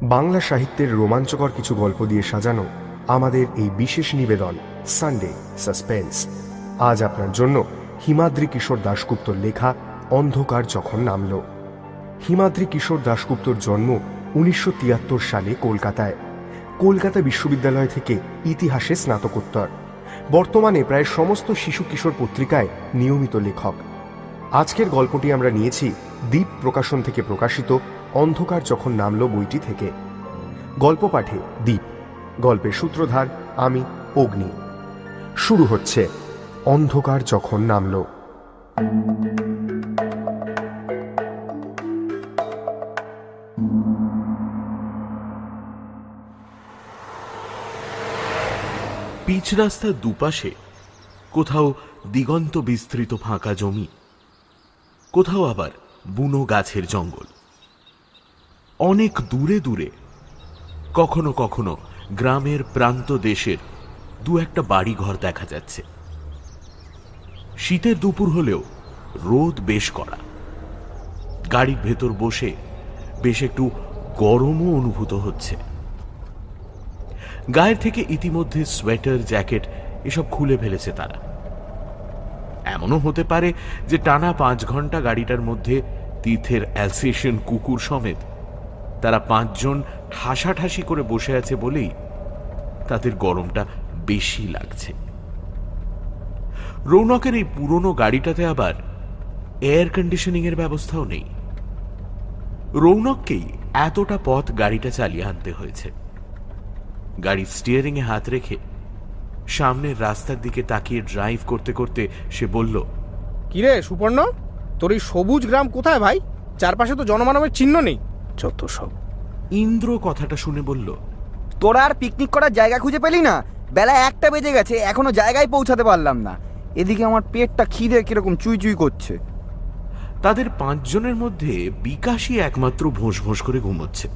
বাংলা সাহিত্যের রোমাঞ্চকর কিছু গল্প দিয়ে সাজানো আমাদের এই বিশেষ নিবেদন সানডে সাসপেন্স। আজ আপনার জন্য হিমাদ্রি কিশোর দাশগুপ্তর লেখা অন্ধকার যখন নামল। হিমাদ্রি কিশোর দাশগুপ্তর জন্ম 1973 সালে কলকাতায়। কলকাতা বিশ্ববিদ্যালয় থেকে ইতিহাসে স্নাতকোত্তর। বর্তমানে প্রায় সমস্ত শিশু কিশোর পত্রিকায় নিয়মিত লেখক। আজকের গল্পটি আমরা নিয়েছি দ্বীপ প্রকাশন থেকে প্রকাশিত অন্ধকার যখন নামল বইটি থেকে। গল্প পাঠে দ্বীপ, গল্পের সূত্রধার আমি অগ্নি। শুরু হচ্ছে অন্ধকার যখন নামল। পিচ রাস্তার দুপাশে কোথাও দিগন্ত বিস্তৃত ফাঁকা জমি, কোথাও আবার বুনো গাছের জঙ্গল। অনেক দূরে দূরে কখনো কখনো গ্রামের প্রান্ত দেশের দু একটা বাড়ি ঘর দেখা যাচ্ছে। শীতের দুপুর হলেও রোদ বেশ কড়া। গাড়ির ভেতর বসে বেশ একটু গরমও অনুভূত হচ্ছে। গায়ের থেকে ইতিমধ্যে সোয়েটার, জ্যাকেট এসব খুলে ফেলেছে তারা। এমনও হতে পারে যে টানা 5 ঘন্টা গাড়িটার মধ্যে তীর্থের অ্যালসেশিয়ান কুকুর সমেত তারা 5 জন ঠাসাঠাসি করে বসে আছে বলেই তাদের গরমটা বেশি লাগছে। রৌনকের এই পুরনো গাড়িটাতে আবার এয়ার কন্ডিশনিং এর ব্যবস্থাও নেই। রৌনককেই এতটা পথ গাড়িটা চালিয়ে আনতে হয়েছে। গাড়ির স্টিয়ারিং এ হাত রেখে সামনের রাস্তার দিকে তাকিয়ে ড্রাইভ করতে করতে সে বলল, কিরে সুপর্ণ, তোর এই সবুজ গ্রাম কোথায় ভাই? চারপাশে তো জনমানবের চিহ্ন নেই। যত সব। ইন্দ্র কথাটা শুনে বলল, তোরা আর পিকনিক করার জায়গা খুঁজে পেলি না? বেলা 1টা বেজে গেছে, এখনো জায়গায় পৌঁছাতে পারলাম না। এদিকে আমার পেটটা খিদে কিরকম চুই চুই করছে। তাদের 5 জনের মধ্যে বিকাশই একমাত্র ভোঁস ভোঁস করে ঘুমোচ্ছে।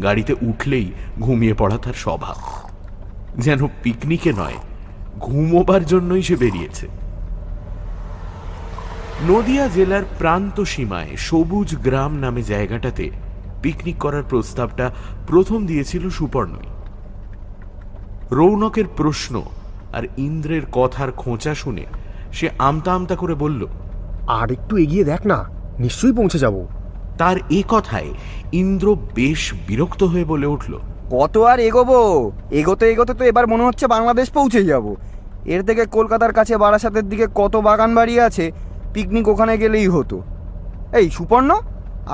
গাড়িতে উঠলেই ঘুমিয়ে পড়া তার স্বভাব। যেন পিকনিকে নয়, ঘুমোবার জন্যই সে বেরিয়েছে। নদিয়া জেলার প্রান্ত সীমায় সবুজ গ্রাম নামে জায়গাটাতে পিকনিক করার প্রস্তাবটা প্রথম দিয়েছিল সুপর্ণই। রৌনকের প্রশ্ন আর ইন্দ্রের কথার খোঁচা শুনে সে আমতা আমতা করে বলল, আর একটু এগিয়ে দেখ না, নিশ্চয়ই পৌঁছে যাব। তার এ কথায় ইন্দ্র বেশ বিরক্ত হয়ে বলে উঠল, কত আর এগোবো? এগোতে এগোতে তো এবার মনে হচ্ছে বাংলাদেশ পৌঁছে যাব। এর থেকে কলকাতার কাছে বারাসাতের দিকে কত বাগান বাড়ি আছে, পিকনিক ওখানে গেলেই হতো। এই সুপর্ণ,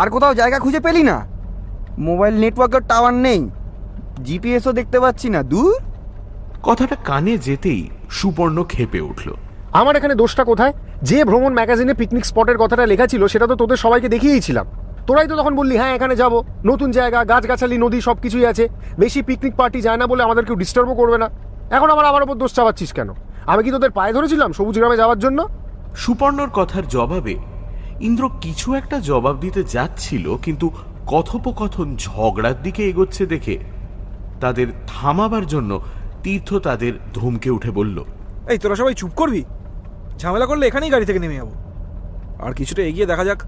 আর কোথাও জায়গা খুঁজে পেলি না? মোবাইল নেটওয়ার্কের টাওয়ার নেই, জিপিএসও দেখতে পাচ্ছি না। দূর। কথাটা কানে যেতেই সুপর্ণ ক্ষেপে উঠল। আমার এখানে দোষটা কোথায়? যে ভ্রমণ ম্যাগাজিনে পিকনিক স্পটের কথাটা লেখা ছিল সেটা তো তোদের সবাইকে দেখিয়েছিলাম। তোরাই তো তখন বললি হ্যাঁ এখানে যাব, নতুন জায়গা, গাছগাছালি, নদী সব কিছুই আছে, বেশি পিকনিক পার্টি যায় না বলে আমাদের কেউ ডিস্টার্বও করবে না। এখন আমার ওপর দোষ চাপাচ্ছিস কেন? আমি কি তোদের পায়ে ধরেছিলাম সবুজ গ্রামে যাওয়ার জন্য? সুপর্ণর কথার জবাবে ইন্দ্র কিছু একটা জবাব দিতে যাচ্ছিল, কিন্তু কথোপকথন ঝগড়ার দিকে এগোচ্ছে দেখে তাদের থামাবার জন্য তীর্থ তাদের ধমকে উঠে বলল, এই তোরা সবাই চুপ করবি? ঝামেলা করলে এখানেই গাড়ি থেকে নেমে যাবো। আর কিছুটা এগিয়ে দেখা যাক।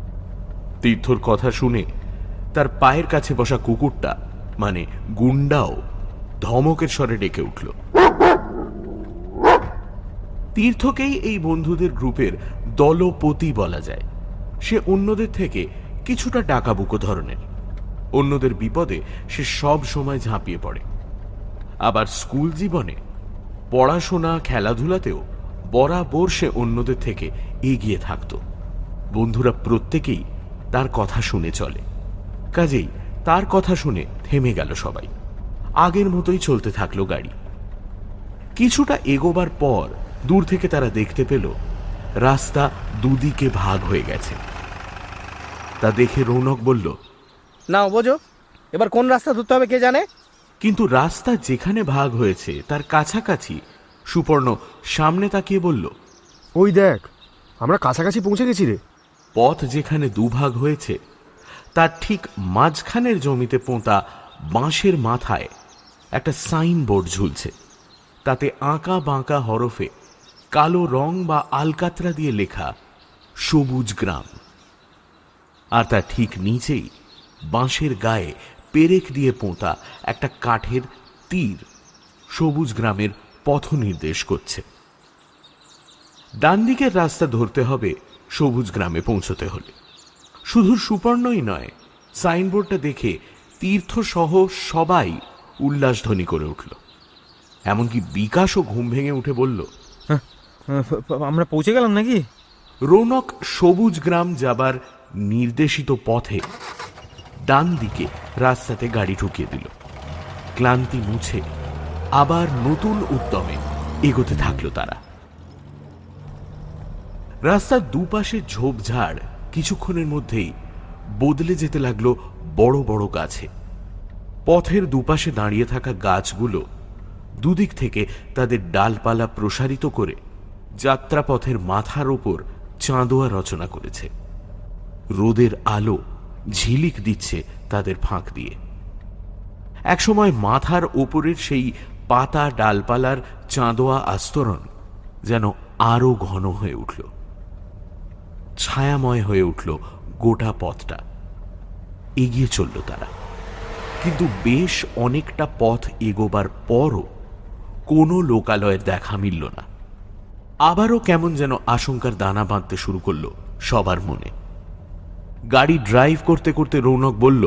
তীর্থর কথা শুনে তার পায়ের কাছে বসা কুকুরটা মানে গুন্ডাও ধমকের স্বরে ডেকে উঠল। তীর্থকেই এই বন্ধুদের গ্রুপের দলপতি বলা যায়। সে অন্যদের থেকে কিছুটা ডাকাবুকো ধরনের। অন্যদের বিপদে সে সব সময় ঝাঁপিয়ে পড়ে। আবার স্কুল জীবনে পড়াশোনা, খেলাধুলাতেও বরাবর সে অন্যদের থেকে এগিয়ে থাকত। বন্ধুরা প্রত্যেকেই তার কথা শুনে চলে। কাজেই তার কথা শুনে থেমে গেল সবাই। আগের মতোই চলতে থাকলো গাড়ি। কিছুটা এগোবার পর দূর থেকে তারা দেখতে পেল রাস্তা দুদিকে ভাগ হয়ে গেছে। তা দেখে রৌনক বলল, নাও বোঝো, এবার কোন রাস্তা ধরতে হবে কে জানে। কিন্তু রাস্তা যেখানে ভাগ হয়েছে তার কাছাকাছি সুপর্ণ সামনে তাকিয়ে বলল, ওই দেখ, আমরা কাছাকাছি পৌঁছে গেছি রে। পথ যেখানে দুভাগ হয়েছে তার ঠিক মাঝখানের জমিতে পোঁতা বাঁশের মাথায় একটা সাইনবোর্ড ঝুলছে। তাতে আঁকা বাঁকা হরফে কালো রং বা আলকাতরা দিয়ে লেখা সবুজ গ্রাম। আর তার ঠিক নিচেই বাঁশের গায়ে পেরেক দিয়ে পোঁতা একটা কাঠের তীর সবুজ গ্রামের পথ নির্দেশ করছে। ডান দিকের রাস্তা ধরতে হবে সবুজ গ্রামে পৌঁছতে হলে। শুধু সুপর্ণই নয়, সাইনবোর্ডটা দেখে তীর্থ সহ সবাই উল্লাসধ্বনি করে উঠল। এমনকি বিকাশও ঘুম ভেঙে উঠে বলল, আমরা পৌঁছে গেলাম নাকি? রৌনক সবুজ গ্রাম যাবার নির্দেশিত পথে ডান দিকে রাস্তাতে গাড়ি ঢুকিয়ে দিল। ক্লান্তি মুছে আবার নতুন উদ্যমে এগোতে থাকলো তারা। রাস্তার দুপাশে ঝোপঝাড় কিছুক্ষণের মধ্যেই বদলে যেতে লাগলো বড় বড় গাছে। পথের দুপাশে দাঁড়িয়ে থাকা গাছগুলো দুদিক থেকে তাদের ডালপালা প্রসারিত করে যাত্রাপথের মাথার ওপর চাঁদোয়া রচনা করেছে। রোদের আলো ঝিলিক দিচ্ছে তাদের ফাঁক দিয়ে। একসময় মাথার ওপরের সেই পাতা ডালপালার চাঁদোয়া আস্তরণ যেন আরো ঘন হয়ে উঠল, ছায়াময় হয়ে উঠল গোটা পথটা। এগিয়ে চলল তারা, কিন্তু বেশ অনেকটা পথ এগোবার পরও কোনো লোকালয়ের দেখা মিলল না। আবারও কেমন যেন আশঙ্কার দানা বাঁধতে শুরু করলো সবার মনে। গাড়ি ড্রাইভ করতে করতে রৌনক বলল,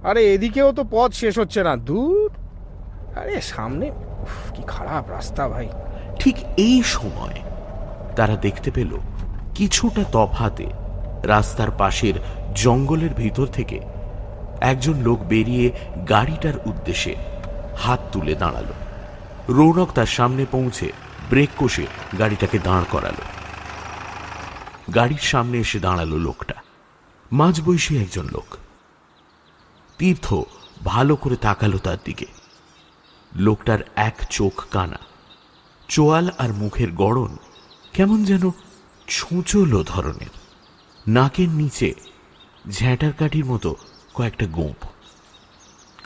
আরে এদিকেও তো পথ শেষ হচ্ছে না, দূর। আরে সামনে কি খারাপ রাস্তা ভাই। ঠিক এই সময় তারা দেখতে পেল কিছুটা তফাতে রাস্তার পাশের জঙ্গলের ভিতর থেকে একজন লোক বেরিয়ে গাড়িটার উদ্দেশ্যে হাত তুলে দাঁড়ালো। রৌনক তার সামনে পৌঁছে ব্রেক কষে গাড়িটাকে দাঁড় করালো। গাড়ির সামনে এসে দাঁড়ালো লোকটা, মাঝবয়সী একজন লোক। তীর্থ ভালো করে তাকালো তার দিকে। লোকটার এক চোখ কানা, চোয়াল আর মুখের গড়ন কেমন যেন ছুঁচলো ধরনের। নাকের নিচে ঝ্যাঁটার কাঠির মতো কয়েকটা গোঁপ,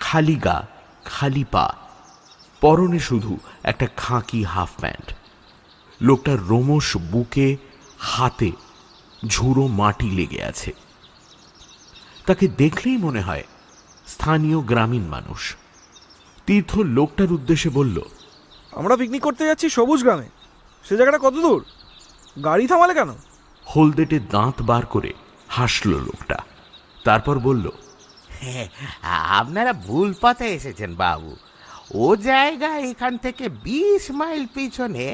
খালি গা, খালি পা, পরনে শুধু একটা খাঁকি হাফ প্যান্ট। লোকটার রোমশ বুকে হাতে ঝুড়ো মাটি লেগে আছে। তাকে দেখলেই মনে হয় স্থানীয় গ্রামীণ মানুষ। তীর্থ লোকটার উদ্দেশ্যে বলল, আমরা পিকনিক করতে যাচ্ছি সবুজ গ্রামে। সে জায়গাটা কত দূর? গাড়ি থামালে কেন? হলদেটে দাঁত বার করে হাসল লোকটা, তারপর বলল, আপনারা ভুল পথে এসেছেন বাবু। ও জায়গা এখান থেকে 20 মাইল পিছনে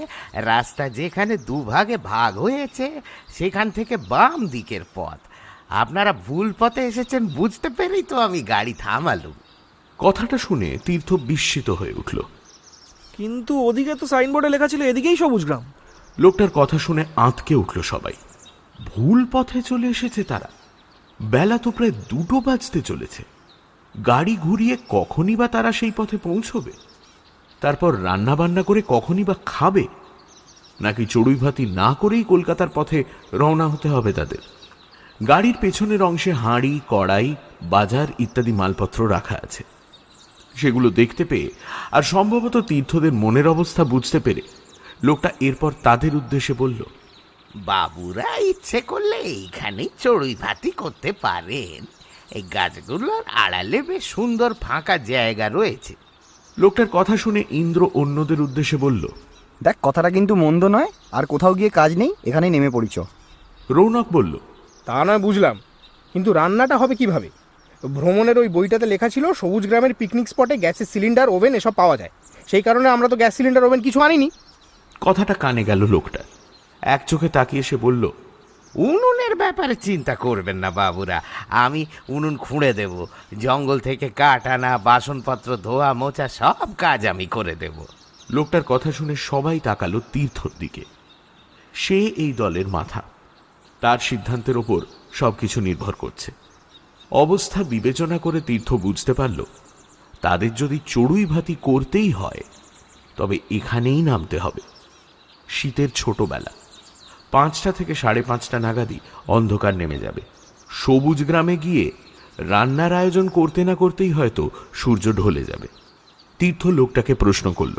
রাস্তা, যেখানে দুভাগে ভাগ হয়েছে, সেখান থেকে বাম দিকের পথ। আপনারা ভুল পথে এসেছেন বুঝতে পেরেই তো আমি গাড়ি থামালুম। কথাটা শুনে তীর্থ বিস্মিত হয়ে উঠল। কিন্তু ওদিকে তো সাইনবোর্ডে লেখা ছিল এদিকেই সবুজ গ্রাম। লোকটার কথা শুনে আঁতকে উঠল সবাই। ভুল পথে চলে এসেছে তারা। বেলা তো প্রায় 2টো বাজতে চলেছে। গাড়ি ঘুরিয়ে কখনই বা তারা সেই পথে পৌঁছবে? তারপর রান্না বান্না করে কখনই বা খাবে? নাকি চড়ুই ভাতি না করেই কলকাতার পথে রওনা হতে হবে তাদের? গাড়ির পেছনের অংশে হাঁড়ি, কড়াই, বাজার ইত্যাদি মালপত্র রাখা আছে। সেগুলো দেখতে পেয়ে আর সম্ভবত তীর্থদের মনের অবস্থা বুঝতে পেরে লোকটা এরপর তাদের উদ্দেশ্যে বলল, বাবুরা ইচ্ছে করলে এইখানেই চড়ুই ভাতি করতে পারেন। এই গাছগুলোর আড়ালে বেশ সুন্দর ফাঁকা জায়গা রয়েছে। লোকটার কথা শুনে ইন্দ্র অন্যদের উদ্দেশ্যে বলল, দেখ, কথাটা কিন্তু মন্দ নয়। আর কোথাও গিয়ে কাজ নেই, এখানেই নেমে পড়িছ। রৌনক বলল, তা নয় বুঝলাম, কিন্তু রান্নাটা হবে কিভাবে? ভ্রমণের ওই বইটাতে লেখা ছিল সবুজ গ্রামের পিকনিক স্পটে গ্যাসের সিলিন্ডার, ওভেন এসব পাওয়া যায়। সেই কারণে আমরা তো গ্যাস সিলিন্ডার, ওভেন কিছু আনিনি। কথাটা কানে গেল লোকটা। এক চোখে তাকিয়ে সে বলল, উনুনের ব্যাপারে চিন্তা করবেন না বাবুরা, আমি উনুন খুঁড়ে দেব। জঙ্গল থেকে কাঠ আনা, বাসনপত্র ধোয়া মোছা সব কাজ আমি করে দেব। লোকটার কথা শুনে সবাই তাকালো তীর্থর দিকে। সে এই দলের মাথা, তার সিদ্ধান্তের ওপর সবকিছু নির্ভর করছে। অবস্থা বিবেচনা করে তীর্থ বুঝতে পারল তাদের যদি চড়ুই ভাতি করতেই হয় তবে এখানেই নামতে হবে। শীতের ছোটবেলা, 5টা থেকে 5:30 নাগাদই অন্ধকার নেমে যাবে। সবুজ গ্রামে গিয়ে রান্নার আয়োজন করতে না করতেই হয়তো সূর্য ঢলে যাবে। তীর্থ লোকটাকে প্রশ্ন করল,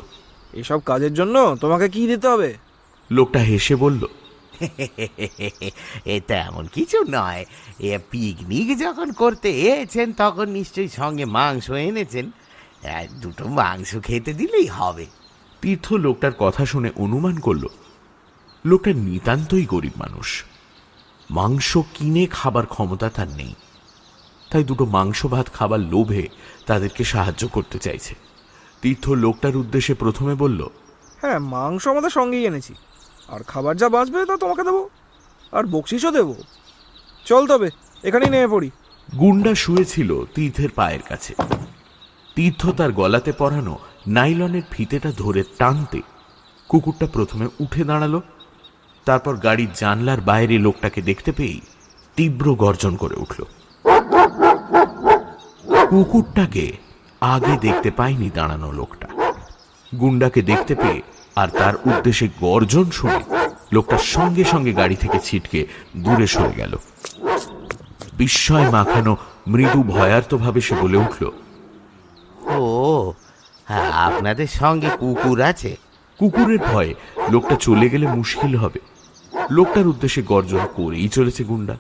এসব কাজের জন্য তোমাকে কি দিতে হবে? লোকটা হেসে বলল, এটা এমন কিছু নয়, এ পিকনিক যখন করতে এসেছেন তখন নিশ্চয়ই সঙ্গে মাংস এনেছেন, দুটো মাংস খেতে দিলেই হবে। তীর্থ লোকটার কথা শুনে অনুমান করল লোকটা নিতান্তই গরিব মানুষ, মাংস কিনে খাবার ক্ষমতা তার নেই, তাই দুটো মাংস ভাত খাবার লোভে তাদেরকে সাহায্য করতে চাইছে। তীর্থ লোকটার উদ্দেশ্যে প্রথমে বলল, হ্যাঁ, মাংস আমাদের সঙ্গেই এনেছি, আর খাবার যা বাঁচবে তা তোমাকে দেবো, আর বকশিসও দেবো। চল তবে এখানেই নেমে পড়ি। গুন্ডা শুয়েছিল তীর্থের পায়ের কাছে। তীর্থ তার গলাতে পরানো নাইলনের ফিতেটা ধরে টানতে কুকুরটা প্রথমে উঠে দাঁড়ালো, তারপর গাড়ির জানলার বাইরে লোকটাকে দেখতে পেয়েই তীব্র গর্জন করে উঠল। কুকুরটাকে আগে দেখতে পায়নি দাঁড়ানো লোকটা। গুন্ডাকে দেখতে পেয়ে আর তার উদ্দেশ্যে গর্জন শুনে লোকটার সঙ্গে সঙ্গে গাড়ি থেকে ছিটকে দূরে সরে গেল। বিস্ময় মাখানো মৃদু ভয়ার্তভাবে সে বলে উঠল, ও হ্যাঁ, আপনাদের সঙ্গে কুকুর আছে? কুকুরের ভয়ে লোকটা চলে গেলে মুশকিল হবে। লোকটার উদ্দেশ্যে গর্জন করেই চলেছে গুন্ডা।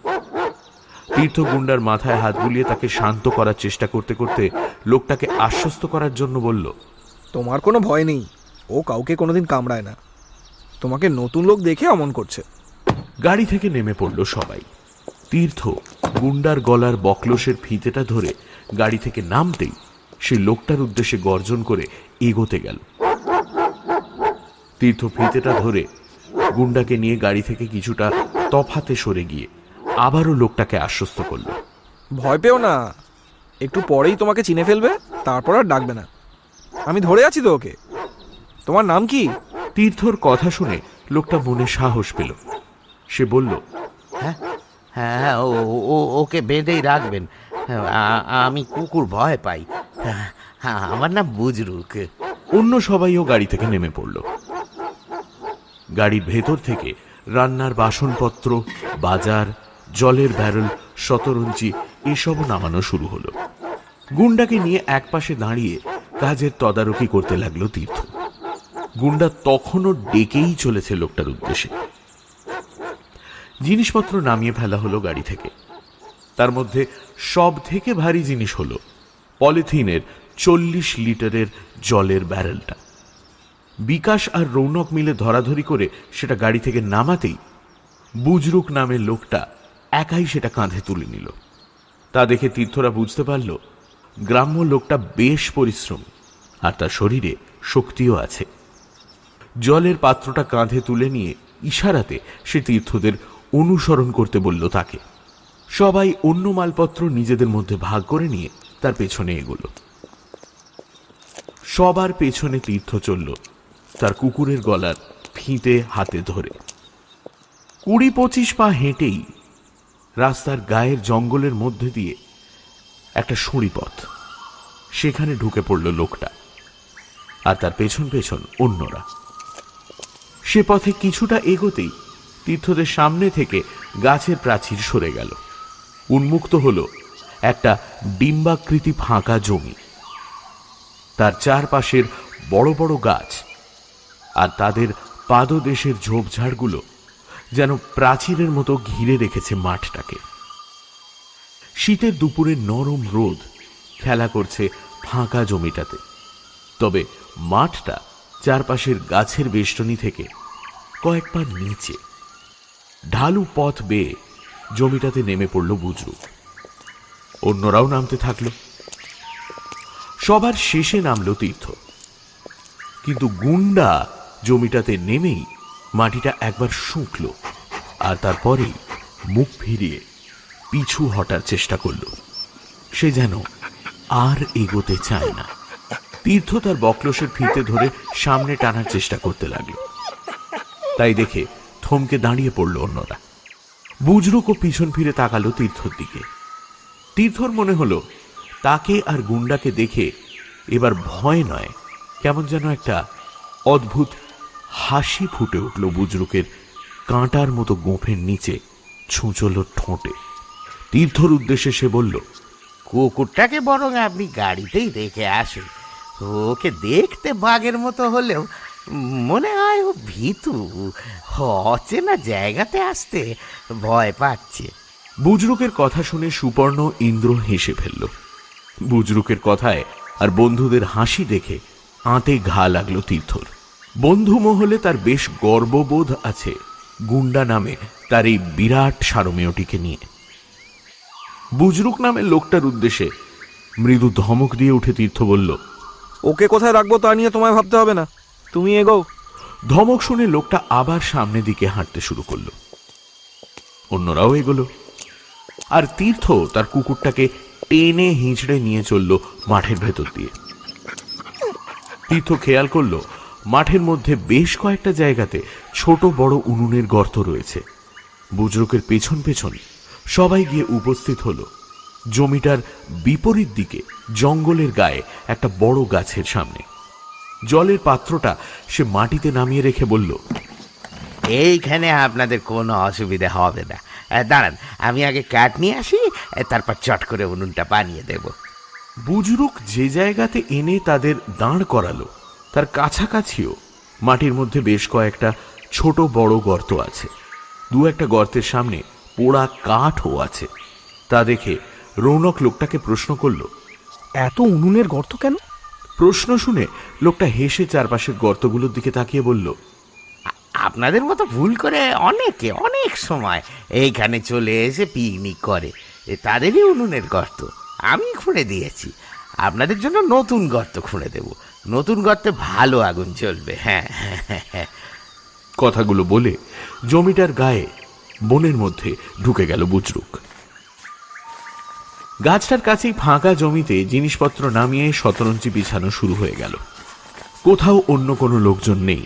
তীর্থ গুন্ডার মাথায় হাত বুলিয়ে তাকে শান্ত করার চেষ্টা করতে করতে লোকটাকে আশ্বস্ত করার জন্য বলল, তোমার কোনো ভয় নেই, ও কাউকে কোনোদিন কামড়ায় না, তোমাকে নতুন লোক দেখে অমন করছে। গাড়ি থেকে নেমে পড়ল সবাই। তীর্থ গুন্ডার গলার বকলসের ফিতেটা ধরে গাড়ি থেকে নামতেই সে লোকটার উদ্দেশ্যে গর্জন করে এগোতে গেল। তীর্থ ফিতেটা ধরে গুন্ডাকে নিয়ে গাড়ি থেকে কিছুটা তফাতে সরে গিয়ে আবারও লোকটাকে আশ্বস্ত করল। ভয় পেও না, একটু পরেই তোমাকে চিনে ফেলবে, তারপর আর ডাকবে না। আমি ধরে আছি তো ওকে। তোমার নাম কি? তীর্থর কথা শুনে লোকটা মনে সাহস পেল। সে বলল, হ্যাঁ হ্যাঁ, ওকে বেঁধেই রাখবেন, আমি কুকুর ভয় পাই, আমার নাম বুজরুক। অন্য সবাইও গাড়ি থেকে নেমে পড়ল। গাড়ির ভেতর থেকে রান্নার বাসনপত্র, বাজার, জলের ব্যারেল, শতরঞ্চি এসবও নামানো শুরু হলো। গুন্ডাকে নিয়ে একপাশে দাঁড়িয়ে কাজের তদারকি করতে লাগলো তীর্থ। গুন্ডা তখনও ডেকেই চলেছে লোকটার উদ্দেশ্যে। জিনিসপত্র নামিয়ে ফেলা হলো গাড়ি থেকে। তার মধ্যে সব থেকে ভারী জিনিস হলো পলিথিনের 40 লিটারের জলের ব্যারেলটা। বিকাশ আর রৌনক মিলে ধরাধরি করে সেটা গাড়ি থেকে নামাতেই বুজরুক নামের লোকটা একাই সেটা কাঁধে তুলে নিল। তা দেখে তীর্থরা বুঝতে পারল গ্রাম্য লোকটা বেশ পরিশ্রমী আর তার শরীরে শক্তিও আছে। জলের পাত্রটা কাঁধে তুলে নিয়ে ইশারাতে সে তীর্থদের অনুসরণ করতে বলল তাকে। সবাই অন্য মালপত্র নিজেদের মধ্যে ভাগ করে নিয়ে তার পেছনে এগোল। সবার পেছনে তীর্থ চলল তার কুকুরের গলার ফিতে হাতে ধরে। 20-25 পা হেঁটেই রাস্তার গায়ের জঙ্গলের মধ্যে দিয়ে একটা সুঁড়ি পথ, সেখানে ঢুকে পড়ল লোকটা আর তার পেছন পেছন অন্যরা। সে পথে কিছুটা এগোতেই তীর্থদের সামনে থেকে গাছের প্রাচীর সরে গেল। উন্মুক্ত হলো একটা ডিম্বাকৃতি ফাঁকা জমি। তার চারপাশের বড় বড় গাছ আর তাদের পাদদেশের ঝোপঝাড়গুলো যেন প্রাচীরের মতো ঘিরে রেখেছে মাঠটাকে। শীতের দুপুরে নরম রোদ খেলা করছে ফাঁকা জমিটাতে, তবে মাঠটা চারপাশের গাছের বেষ্টনী থেকে কয়েক পা নিচে। ঢালু পথ বেয়ে জমিটাতে নেমে পড়ল বুজরুক। অন্যরাও নামতে থাকলো। সবার শেষে নামলো তীর্থ, কিন্তু গুন্ডা জমিটাতে নেমেই মাটিটা একবার শুঁকল আর তারপরেই মুখ ফিরিয়ে পিছু হটার চেষ্টা করল। সে যেন আর এগোতে চায় না। তীর্থ তার বকলসের ফিতে ধরে সামনে টানার চেষ্টা করতে লাগল। তাই দেখে থমকে দাঁড়িয়ে পড়ল অন্যরা। বুজরুকও পিছন ফিরে তাকালো তীর্থর দিকে। তীর্থর মনে হলো তাকে আর গুন্ডাকে দেখে এবার ভয় নয়, কেমন যেন একটা অদ্ভুত হাসি ফুটে উঠল বুজরুকের কাঁটার মতো গোঁফের নিচে ছুঁচলো ঠোঁটে। তীর্থর উদ্দেশ্যে সে বলল, কুকুরটাকে বরং আপনি গাড়িতেই রেখে আসুন, ওকে দেখতে বাঘের মতো হলেও মনে হয় ও ভীতু, অচেনা জায়গাতে আসতে ভয় পাচ্ছে। বুজরুকের কথা শুনে সুপর্ণ ইন্দ্র হেসে ফেলল। বুজরুকের কথায় আর বন্ধুদের হাসি দেখে আঁতে ঘা লাগলো তীর্থর। বন্ধু মহলে তার বেশ গর্ববোধ আছে গুন্ডা নামে তার এই বিরাট সারমেয়টিকে নিয়ে। বুজরুক নামের লোকটার উদ্দেশ্যে মৃদু ধমক দিয়ে উঠে তীর্থ বলল, ওকে কোথায় রাখবো তা নিয়ে তোমায় ভাবতে হবে না, তুমি এগো। ধমক শুনে লোকটা আবার সামনের দিকে হাঁটতে শুরু করলো। অন্যরাও এগোলো, আর তীর্থ তার কুকুরটাকে টেনে হিঁচড়ে নিয়ে চলল মাঠের ভেতর দিয়ে। তীর্থ খেয়াল করলো মাঠের মধ্যে বেশ কয়েকটা জায়গাতে ছোট বড় উনুনের গর্ত রয়েছে। বুজরুকের পেছন পেছন সবাই গিয়ে উপস্থিত হলো জমিটার বিপরীত দিকে জঙ্গলের গায়ে একটা বড় গাছের সামনে। জলের পাত্রটা সে মাটিতে নামিয়ে রেখে বলল, এইখানে আপনাদের কোনো অসুবিধা হবে না। দাঁড়ান, আমি আগে কাঠ নিয়ে আসি, তারপর চট করে উনুনটা বানিয়ে দেব। বুজরুক যে জায়গাতে এনে তাদের দাঁড় করালো তার কাছাকাছিও মাটির মধ্যে বেশ কয়েকটা ছোট বড় গর্ত আছে। দু একটা গর্তের সামনে পোড়া কাঠও আছে। তা দেখে রৌনক লোকটাকে প্রশ্ন করল, এত উনুনের গর্ত কেন? প্রশ্ন শুনে লোকটা হেসে চারপাশের গর্তগুলোর দিকে তাকিয়ে বলল, আপনাদের মতো ভুল করে অনেকে অনেক সময় এইখানে চলে এসে পিকনিক করে, তাদেরই উনুনের গর্ত আমি খুঁড়ে দিয়েছি। আপনাদের জন্য নতুন গর্ত খুঁড়ে দেব, নতুন গর্তে ভালো আগুন জ্বলবে। হ্যাঁ হ্যাঁ হ্যাঁ। কথাগুলো বলে জমিটার গায়ে বনের মধ্যে ঢুকে গেল বুজরুক। গাছটার কাছেই ফাঁকা জমিতে জিনিসপত্র নামিয়ে শতরঞ্চি বিছানো শুরু হয়ে গেল। কোথাও অন্য কোনো লোকজন নেই।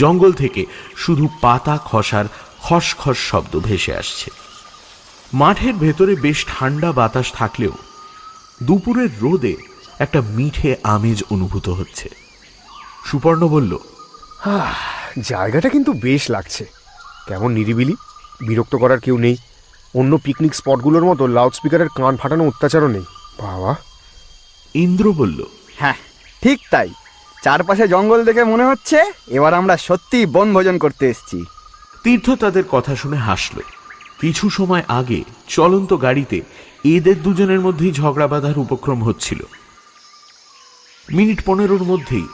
জঙ্গল থেকে শুধু পাতা খসার খসখস শব্দ ভেসে আসছে। মাঠের ভেতরে বেশ ঠান্ডা বাতাস থাকলেও দুপুরের রোদে একটা মিঠে আমেজ অনুভূত হচ্ছে। সুপর্ণ বলল, জায়গাটা কিন্তু বেশ লাগছে, কেমন নিরিবিলি, বিরক্ত করার কেউ নেই। অন্য পিকনিক স্পটগুলোর মতো লাউডস্পিকারের কান ফাটানো অত্যাচারও নেই। বাবা। ইন্দ্র বলল, হ্যাঁ ঠিক তাই, চারপাশে জঙ্গল দেখে মনে হচ্ছে এবার আমরা সত্যি বনভোজন করতে এসেছি। তীর্থ তাদের কথা শুনে হাসল। কিছু সময় আগে চলন্ত গাড়িতে এদের দুজনের মধ্যেই ঝগড়া বাঁধার উপক্রম হচ্ছিল। মিনিট 15 মধ্যেই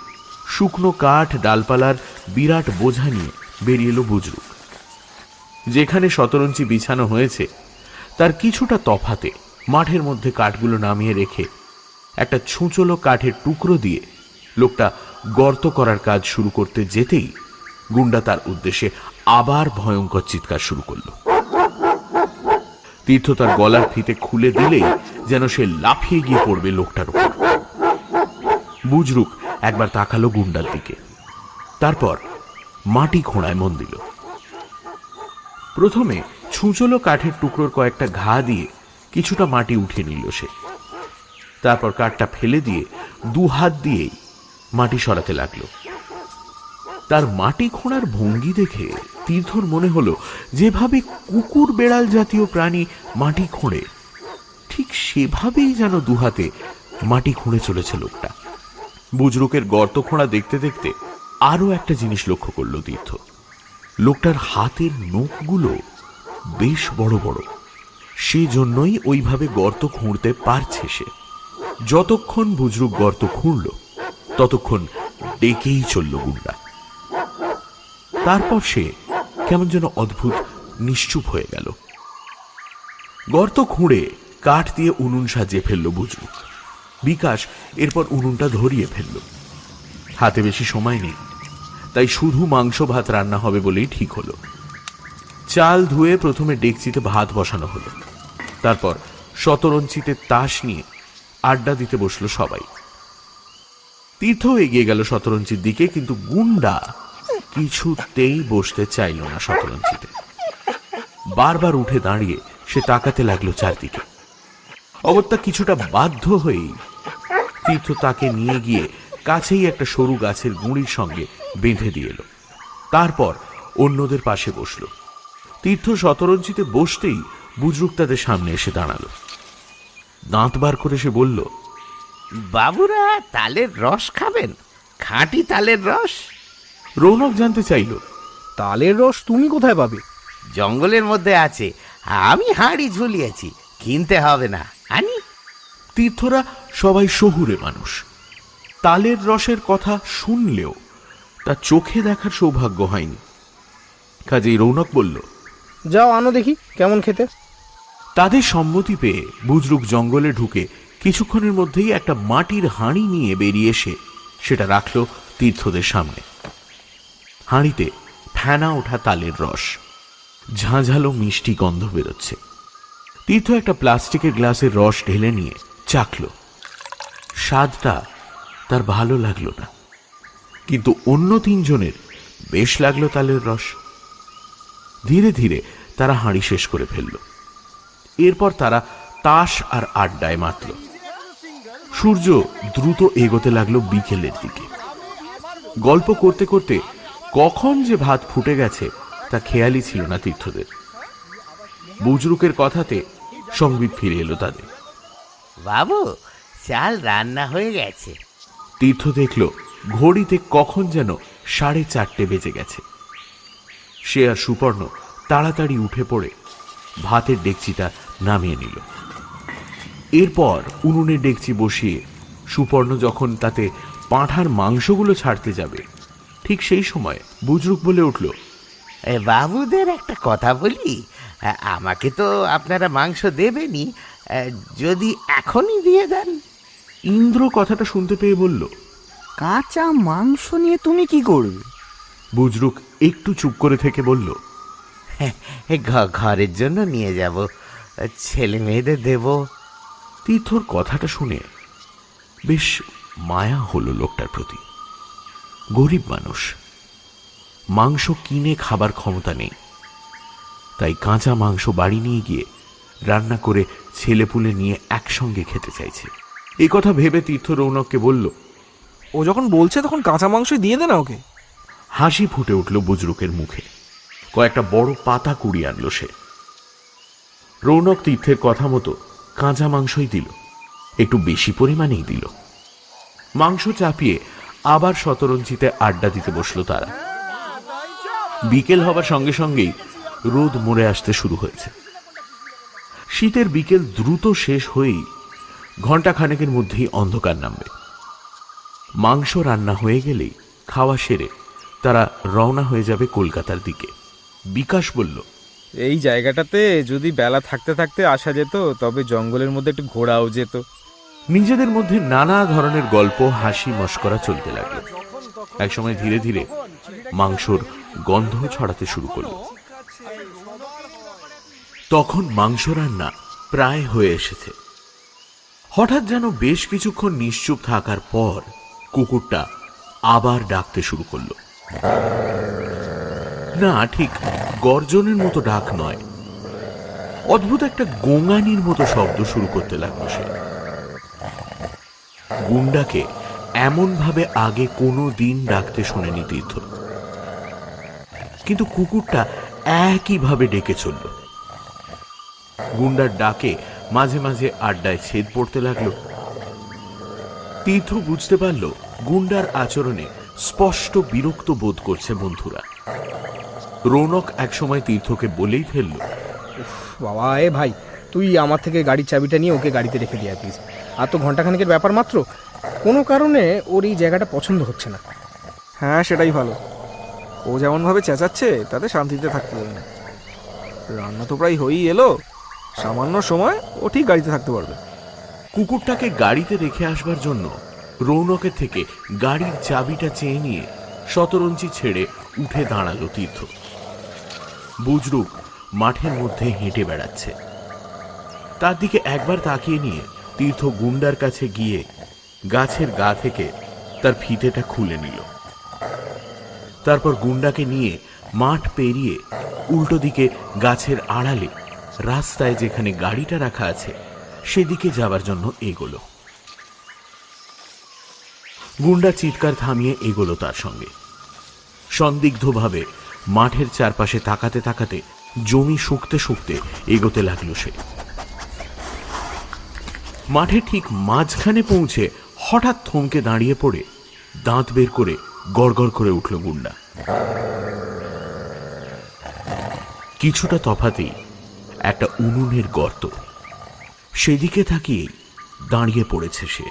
শুকনো কাঠ ডালপালার বিরাট বোঝা নিয়ে বেরিয়ে এলো বুজরুক। যেখানে শতরঞ্চি বিছানো হয়েছে তার কিছুটা তফাতে মাঠের মধ্যে কাঠগুলো নামিয়ে রেখে একটা ছুঁচলো কাঠের টুকরো দিয়ে লোকটা গর্ত করার কাজ শুরু করতে যেতেই গুন্ডা তার উদ্দেশ্যে আবার ভয়ঙ্কর চিৎকার শুরু করল। তীর্থ তার গলার ফিতে খুলে দিলেই যেন সে লাফিয়ে গিয়ে পড়বে লোকটার উপর। বুজরুক একবার তাকালো গুন্ডার দিকে, তারপর মাটি খোঁড়ায় মন দিল। প্রথমে ছুঁচলো কাঠের টুকরোর কয়েকটা ঘা দিয়ে কিছুটা মাটি উঠিয়ে নিল সে। তারপর কাঠটা ফেলে দিয়ে দু হাত দিয়েই মাটি সরাতে লাগলো। তার মাটি খোঁড়ার ভঙ্গি দেখে তীর্থর মনে হলো যেভাবে কুকুর বেড়াল জাতীয় প্রাণী মাটি খোঁড়ে ঠিক সেভাবেই যেন দুহাতে মাটি খুঁড়ে চলেছে লোকটা। বুজরুকের গর্ত খোঁড়া দেখতে দেখতে আরো একটা জিনিস লক্ষ্য করলো তীর্থ। লোকটার হাতের নখগুলো বেশ বড় বড়, সেজন্যই ওইভাবে গর্ত খুঁড়তে পারছে সে। যতক্ষণ বুজরুক গর্ত খুঁড়ল ততক্ষণ ডেকেই চলল গুন্ডা। তারপর সে কেমন যেন অদ্ভুত নিশ্চুপ হয়ে গেল। গর্ত খুঁড়ে কাঠ দিয়ে উনুন সাজিয়ে ফেলল বুজরুক। বিকাশ এরপর উনুনটা ধরিয়ে ফেলল। হাতে বেশি সময় নেই, তাই শুধু মাংস ভাত রান্না হবে বলেই ঠিক হলো। চাল ধুয়ে প্রথমে ডেকচিতে ভাত বসানো হলো। তারপর শতরঞ্চিতে তাস নিয়ে আড্ডা দিতে বসলো সবাই। তীর্থ এগিয়ে গেল শতরঞ্চির দিকে, কিন্তু গুন্ডা কিছুতেই বসতে চাইল না শতরঞ্চিতে। বারবার উঠে দাঁড়িয়ে সে তাকাতে লাগলো চারদিকে। অগত্যা কিছুটা বাধ্য হয়েই তীর্থ তাকে নিয়ে গিয়ে কাছেই একটা সরু গাছের গুঁড়ির সঙ্গে বেঁধে দিয়ে এলো। তারপর অন্যদের পাশে বসলো। তীর্থ শতরঞ্চিতে বসতেই বুজরুক তাদের সামনে এসে দাঁড়ালো। দাঁত বার করে সে বলল, বাবুরা তালের রস খাবেন? খাঁটি তালের রস। রৌনক জানতে চাইল তালের রস তুমি কোথায় পাবে? জঙ্গলের মধ্যে আছে, আমি হাঁড়ি ঝুলিয়েছি, কিনতে হবে না, আনি। তীর্থরা সবাই শহুরে মানুষ, তালের রসের কথা শুনলেও তা চোখে দেখার সৌভাগ্য হয়নি। কাজেই রৌনক বলল, যাও আনো দেখি কেমন খেতে। তাদের সম্মতি পেয়ে বুজরুক জঙ্গলে ঢুকে কিছুক্ষণের মধ্যেই একটা মাটির হাঁড়ি নিয়ে বেরিয়ে এসে সেটা রাখল তীর্থদের সামনে। হাঁড়িতে ফেনা ওঠা তালের রস, ঝাঁঝালো মিষ্টি গন্ধ বেরোচ্ছে। তীর্থ একটা প্লাস্টিকের গ্লাসের রস ঢেলে নিয়ে চাখল। স্বাদটা তার ভালো লাগলো না, কিন্তু অন্য তিনজনের বেশ লাগলো তালের রস। ধীরে ধীরে তারা হাঁড়ি শেষ করে ফেলল। এরপর তারা তাস আর আড্ডায় মাতল। সূর্য দ্রুত এগোতে লাগলো বিকেলের দিকে। গল্প করতে করতে কখন যে ভাত ফুটে গেছে তা খেয়ালই ছিল না তীর্থদের। বুজরুকের কথাতে সংবিত ফিরে এলো তাদের। বাবু, চাল রান্না হয়ে গেছে। তীর্থ দেখল ঘড়িতে কখন যেন 4:30 বেজে গেছে। সে আর সুপর্ণ তাড়াতাড়ি উঠে পড়ে ভাতের ডেকচিটা নামিয়ে নিল। এরপর উনুনে ডেকচি বসিয়ে সুপর্ণ যখন তাতে পাঁঠার মাংসগুলো ছাড়তে যাবে, ঠিক সেই সময় বুজরুক বলে উঠল, বাবুদের একটা কথা বলি, আমাকে তো আপনারা মাংস দেবেনই, যদি এখনই দিয়ে দেন। ইন্দ্র কথাটা শুনতে পেয়ে বলল, কাঁচা মাংস নিয়ে তুমি কি করবে? বুজরুক একটু চুপ করে থেকে বলল, ঘরের জন্য নিয়ে যাব, ছেলে মেয়েদের দেব। তীর্থর কথাটা শুনে বেশ মায়া হলো লোকটার প্রতি। গরিব মানুষ, মাংস কিনে খাবার ক্ষমতা নেই, তাই কাঁচা মাংস বাড়ি নিয়ে গিয়ে রান্না করে ছেলেপুলে নিয়ে একসঙ্গে খেতে চাইছে। এই কথা ভেবে তীর্থ রৌনককে বলল, ও যখন বলছে তখন কাঁচা মাংসই দিয়ে দে না ওকে। হাসি ফুটে উঠল বুজরুকের মুখে। কয়েকটা বড় পাতা কুড়িয়ে আনলো সে। রৌনক তীর্থের কথা মতো কাঁচা মাংসই দিল, একটু বেশি পরিমাণেই দিল। মাংস চাপিয়ে আবার শতরঞ্জিতে আড্ডা দিতে বসলো তারা। বিকেল হবার সঙ্গে সঙ্গেই রোদ মরে আসতে শুরু হয়েছে। শীতের বিকেল দ্রুত শেষ হয়েই ঘণ্টাখানেকের মধ্যেই অন্ধকার নামবে। মাংস রান্না হয়ে গেলেই খাওয়া সেরে তারা রওনা হয়ে যাবে কলকাতার দিকে। বিকাশ বলল, এই জায়গাটাতে যদি বেলা থাকতে থাকতে আসা যেত, তবে জঙ্গলের মধ্যে একটু ঘোরাও যেত। নিজেদের মধ্যে নানা ধরনের গল্প, হাসি মশকরা চলতে লাগলো। একসময় ধীরে ধীরে মাংসর গন্ধ ছড়াতে শুরু করলো। তখন মাংস রান্না প্রায় হয়ে এসেছে। হঠাৎ যেন বেশ কিছুক্ষণ নিশ্চুপ থাকার পর কুকুরটা আবার ডাকতে শুরু করলো। না, ঠিক গর্জনের মতো ডাক নয়, অদ্ভুত একটা গোঙানির মতো শব্দ শুরু করতে লাগলো সে। গুন্ডাকে এমন ভাবে আগে কোনো দিন ডাকতে শোনেনি তীর্থ, কিন্তু কুকুরটা একইভাবে ডেকে চলল। গুন্ডার ডাকে মাঝে মাঝে আড্ডায় ছেদ পড়তে লাগলো। তীর্থ বুঝতে পারল গুন্ডার আচরণে স্পষ্ট বিরক্ত বোধ করছে বন্ধুরা। রৌনক একসময় তীর্থকে বলেই ফেলল, বাবা, এ ভাই, তুই আমার থেকে গাড়ির চাবিটা নিয়ে ওকে গাড়িতে রেখে দিয়ে প্লিজ। আর তো ঘন্টাখানেকের ব্যাপার মাত্র, কোনো কারণে ওর এই জায়গাটা পছন্দ হচ্ছে না। হ্যাঁ, সেটাই ভালো। ও যেমনভাবে চেঁচাচ্ছে তাতে শান্তিতে থাকতে দেবে না। রান্না তো প্রায় হয়েই এলো, সামান্য সময় ও ঠিক গাড়িতে থাকতে পারবে। কুকুরটাকে গাড়িতে রেখে আসবার জন্য রৌনকের থেকে গাড়ির চাবিটা চেয়ে নিয়ে শতরঞ্চি ছেড়ে উঠে দাঁড়ালো তীর্থ। বুজরুক মাঠের মধ্যে হেঁটে বেড়াচ্ছে। তার দিকে একবার তাকিয়ে নিয়ে তীর্থ গুন্ডার কাছে গিয়ে গাছের গা থেকে তার ফিতেটা খুলে নিল। তারপর গুন্ডাকে নিয়ে মাঠ পেরিয়ে উল্টো দিকে গাছের আড়ালে রাস্তায় যেখানে গাড়িটা রাখা আছে সেদিকে যাবার জন্য এগোলো। গুন্ডা চিৎকার থামিয়ে এগোলো তার সঙ্গে। সন্দিগ্ধভাবে মাঠের চারপাশে তাকাতে তাকাতে জমি শুকতে শুকতে এগোতে লাগলো সে। মাঠে ঠিক মাঝখানে পৌঁছে হঠাৎ থমকে দাঁড়িয়ে পড়ে দাঁত বের করে গড়গড় করে উঠল গুন্ডা। কিছুটা তফাতেই একটা উনুনের গর্ত। সেদিকে তাকিয়ে দাঁড়িয়ে পড়েছে সে।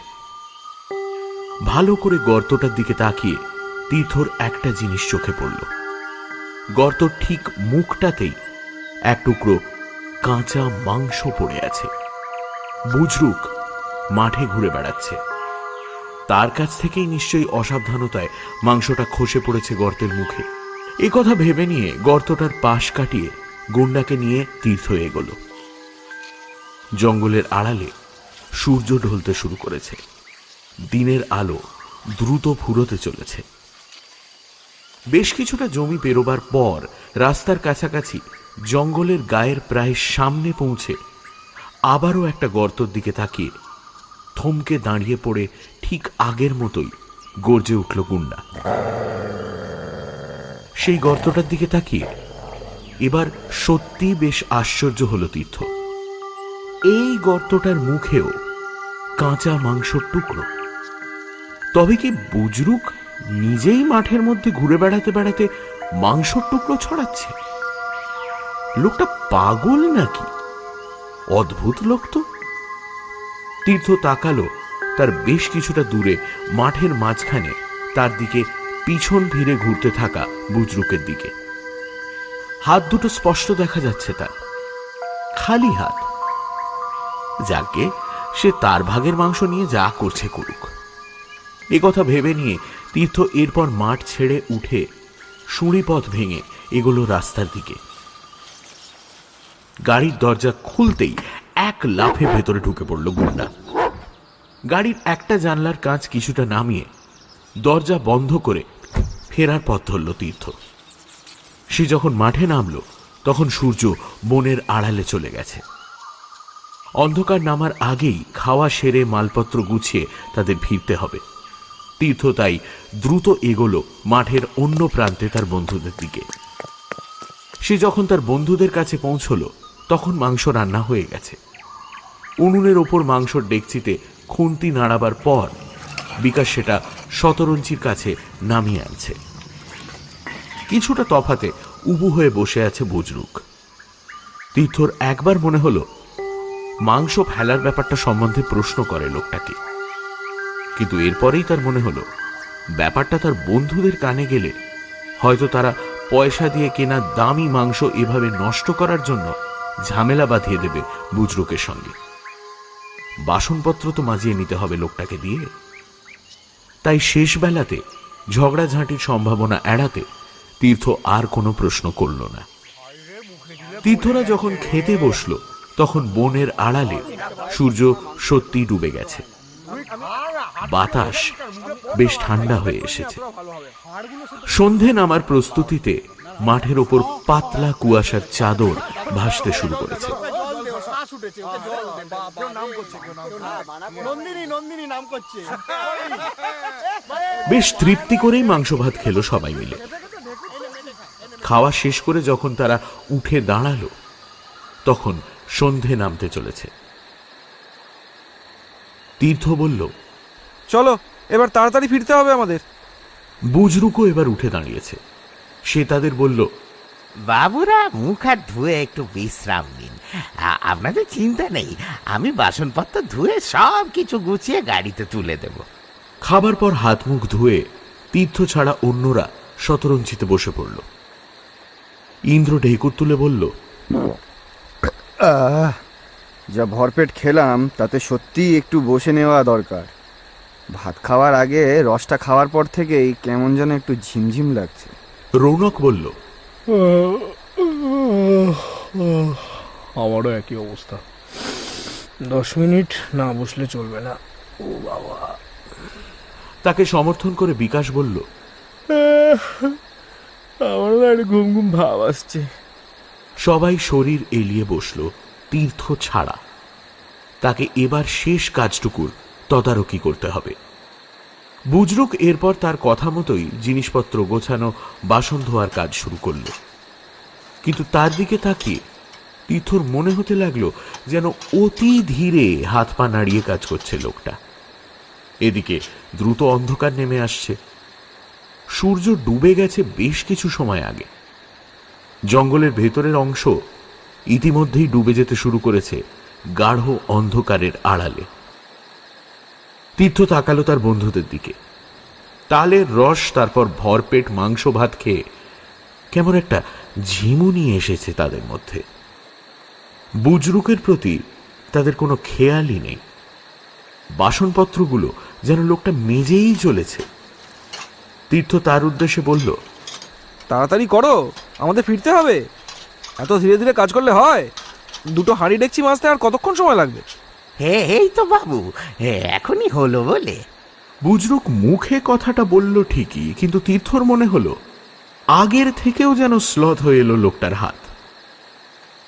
ভালো করে গর্তটার দিকে তাকিয়ে তীর্থর একটা জিনিস চোখে পড়ল। গর্তর ঠিক মুখটাতেই এক টুকরো কাঁচা মাংস পড়ে আছে। বুজরুক মাঠে ঘুরে বেড়াচ্ছে। তার কাছ থেকেই নিশ্চয়ই অসাবধানতায় মাংসটা খসে পড়েছে গর্তের মুখে। এ কথা ভেবে নিয়ে গর্তটার পাশ কাটিয়ে গুন্ডাকে নিয়ে তীর্থ এগোল। জঙ্গলের আড়ালে সূর্য ঢলতে শুরু করেছে। দিনের আলো দ্রুত ফুরোতে চলেছে। বেশ কিছুটা জমি পেরোবার পর রাস্তার কাছাকাছি জঙ্গলের গায়ের প্রায় সামনে পৌঁছে আবারও একটা গর্তর দিকে তাকিয়ে থমকে দাঁড়িয়ে পড়ে ঠিক আগের মতোই গর্জে উঠল গুন্ডা। সেই গর্তটার দিকে তাকিয়ে এবার সত্যি বেশ আশ্চর্য হলো তীর্থ। এই গর্তটার মুখেও কাঁচা মাংসর টুকরো। তবে কি বুজরুক নিজেই মাঠের মধ্যে ঘুরে বেড়াতে বেড়াতে মাংসর টুকরো ছড়াচ্ছে? লোকটা পাগল নাকি? অদ্ভুত লোক তো। তীর্থ তাকালো তার বেশ কিছুটা দূরে মাঠের মাঝখানে তার দিকে পিছন ফিরে ঘুরতে থাকা বুজরুকের দিকে। হাত দুটো স্পষ্ট দেখা যাচ্ছে তার, খালি হাত। যাকে সে তার ভাগের মাংস নিয়ে যা করছে করুক। এ কথা ভেবে নিয়ে তীর্থ এরপর মাঠ ছেড়ে উঠে সুঁড়িপথ ভেঙে এগুলো রাস্তার দিকে। গাড়ির দরজা খুলতেই এক লাফে ভেতরে ঢুকে পড়ল গুন্ডা। গাড়ির একটা জানলার কাঁচ কিছুটা নামিয়ে দরজা বন্ধ করে ফেরার পথ ধরল তীর্থ। সে যখন মাঠে নামল তখন সূর্য বনের আড়ালে চলে গেছে। অন্ধকার নামার আগেই খাওয়া সেরে মালপত্র গুছিয়ে তাদের ফিরতে হবে। তীর্থ তাই দ্রুত এগোলো মাঠের অন্য প্রান্তে তার বন্ধুদের দিকে। সে যখন তার বন্ধুদের কাছে পৌঁছল তখন মাংস রান্না হয়ে গেছে। উনুনের ওপর মাংসর ডেকচিতে খুন্তি নাড়াবার পর বিকাশ সেটা শতরঞ্চির কাছে নামিয়ে আনছে। কিছুটা তফাতে উবু হয়ে বসে আছে বুজরুক। তীর্থর একবার মনে হলো মাংস ফেলার ব্যাপারটা সম্বন্ধে প্রশ্ন করে লোকটাকে, কিন্তু এরপরেই তার মনে হলো ব্যাপারটা তার বন্ধুদের কানে গেলে হয়তো তারা পয়সা দিয়ে কেনা দামি মাংস এভাবে নষ্ট করার জন্য ঝামেলা বাঁধিয়ে দেবে বুজরুকের সঙ্গে। বাসনপত্র তো মাজিয়ে নিতে হবে লোকটাকে দিয়ে। তাই শেষ বেলাতে ঝগড়াঝাঁটির সম্ভাবনা এড়াতে তীর্থ আর কোনো প্রশ্ন করল না। তীর্থরা যখন খেতে বসলো তখন বনের আড়ালে সূর্য সত্যি ডুবে গেছে। বাতাস বেশ ঠান্ডা হয়ে এসেছে। সন্ধে নামার প্রস্তুতিতে মাঠের ওপর পাতলা কুয়াশার চাদর ভাসতে শুরু করেছে। বেশ তৃপ্তি করেই মাংস ভাত খেলো সবাই মিলে। খাওয়া শেষ করে যখন তারা উঠে দাঁড়ালো তখন সন্ধে নামতে চলেছে। তীর্থ বলল, চলো এবার তাড়াতাড়ি ফিরতে হবে আমাদের। বুজরুকও এবার উঠে দাঁড়িয়েছে। সে তাদের বলল, বাবুরা মুখ হাত ধুয়ে একটু বিশ্রাম নিন। আপনাদের চিন্তা নেই, আমি বাসনপত্র ধুয়ে সব কিছু গুছিয়ে গাড়িতে তুলে দেব। খাবার পর হাত মুখ ধুয়ে তীর্থ ছাড়া অন্যরা শতরঞ্চিতে বসে পড়ল। ইন্দ্র ঢেকুর তুলে বলল, যা ভরপেট খেলাম তাতে সত্যিই একটু বসে নেওয়া দরকার। ভাত খাওয়ার আগে রসটা খাওয়ার পর থেকেই কেমন যেন একটু ঝিমঝিম লাগছে। রৌনক বলল, আমারও একই অবস্থা। 10 মিনিট না বসলে চলবে না। ও বাবা। তাকে সমর্থন করে বিকাশ বলল, আমারও একটা ঘুম ঘুম ভাব আসছে। সবাই শরীর এলিয়ে বসল তীর্থ ছাড়া। তাকে এবার শেষ কাজটুকুর তদারকি করতে হবে। বুজরুক এরপর তার কথা মতোই জিনিসপত্র গোছানো, বাসন ধোয়ার কাজ শুরু করল। কিন্তু তার দিকে তাকিয়ে তীর্থর মনে হতে লাগলো যেন অতি ধীরে হাত পা নাড়িয়ে কাজ করছে লোকটা। এদিকে দ্রুত অন্ধকার নেমে আসছে। সূর্য ডুবে গেছে বেশ কিছু সময় আগে। জঙ্গলের ভেতরের অংশ ইতিমধ্যেই ডুবে যেতে শুরু করেছে গাঢ় অন্ধকারের আড়ালে। তীর্থ তাকালো তার বন্ধুদের দিকে। তালের রস, তারপর ভরপেট মাংস ভাত খেয়ে কেমন একটা ঝিমুনি এসেছে তাদের মধ্যে। বুজরুকের প্রতি তাদের কোনো খেয়ালই নেই। বাসনপত্রগুলো যেন লোকটা মেজেই চলেছে। তীর্থ তার উদ্দেশ্যে বলল, তাড়াতাড়ি করো, আমাদের ফিরতে হবে। এত ধীরে ধীরে কাজ করলে হয়? দুটো হাঁড়ি ডেকচি মাজতে আর কতক্ষণ সময় লাগবে? এই তো বাবু, এখনই হলো বলে। বুজরুক মুখে কথাটা বলল ঠিকই, কিন্তু তীর্থর মনে হলো আগের থেকেও যেন স্লথ হয়ে এলো লোকটার হাত।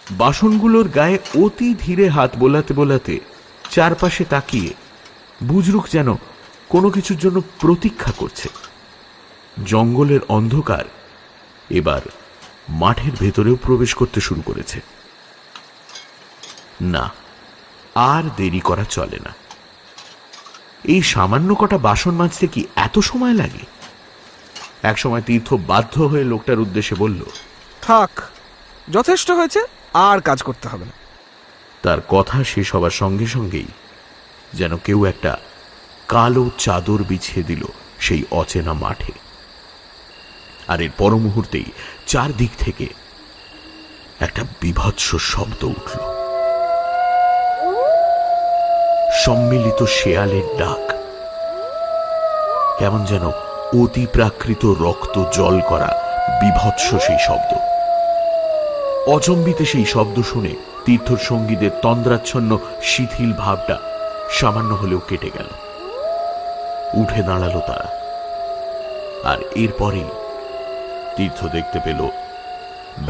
বাসনগুলোর গায়ে অতি ধীরে হাত বোলাতে বোলাতে চারপাশে তাকিয়ে বুজরুক যেন কোনো কিছুর জন্য প্রতীক্ষা করছে। জঙ্গলের অন্ধকার এবার মাঠের ভেতরেও প্রবেশ করতে শুরু করেছে। না, আর দেরি করা চলে না। এই সামান্য কটা বাসন মাজতে কি এত সময় লাগে? একসময় তীর্থ বাধ্য হয়ে লোকটার উদ্দেশ্যে বলল, থাক, যথেষ্ট হয়েছে, আর কাজ করতে হবে না। তার কথা শেষ হবার সঙ্গে সঙ্গেই যেন কেউ একটা কালো চাদর বিছিয়ে দিল সেই অচেনা মাঠে। আর এর পর মুহূর্তেই চারদিক থেকে একটা বীভৎস শব্দ উঠল। সম্মিলিত শেয়ালের ডাক, কেমন যেন অতি প্রাকৃত রক্ত জল করা বীভৎস সেই শব্দ। অচম্বিতে সেই শব্দ শুনে তীর্থর সঙ্গীদের তন্দ্রাচ্ছন্ন শিথিল ভাবটা সামান্য হলেও কেটে গেল। উঠে দাঁড়ালো তারা, আর এরপরেই তীর্থ দেখতে পেল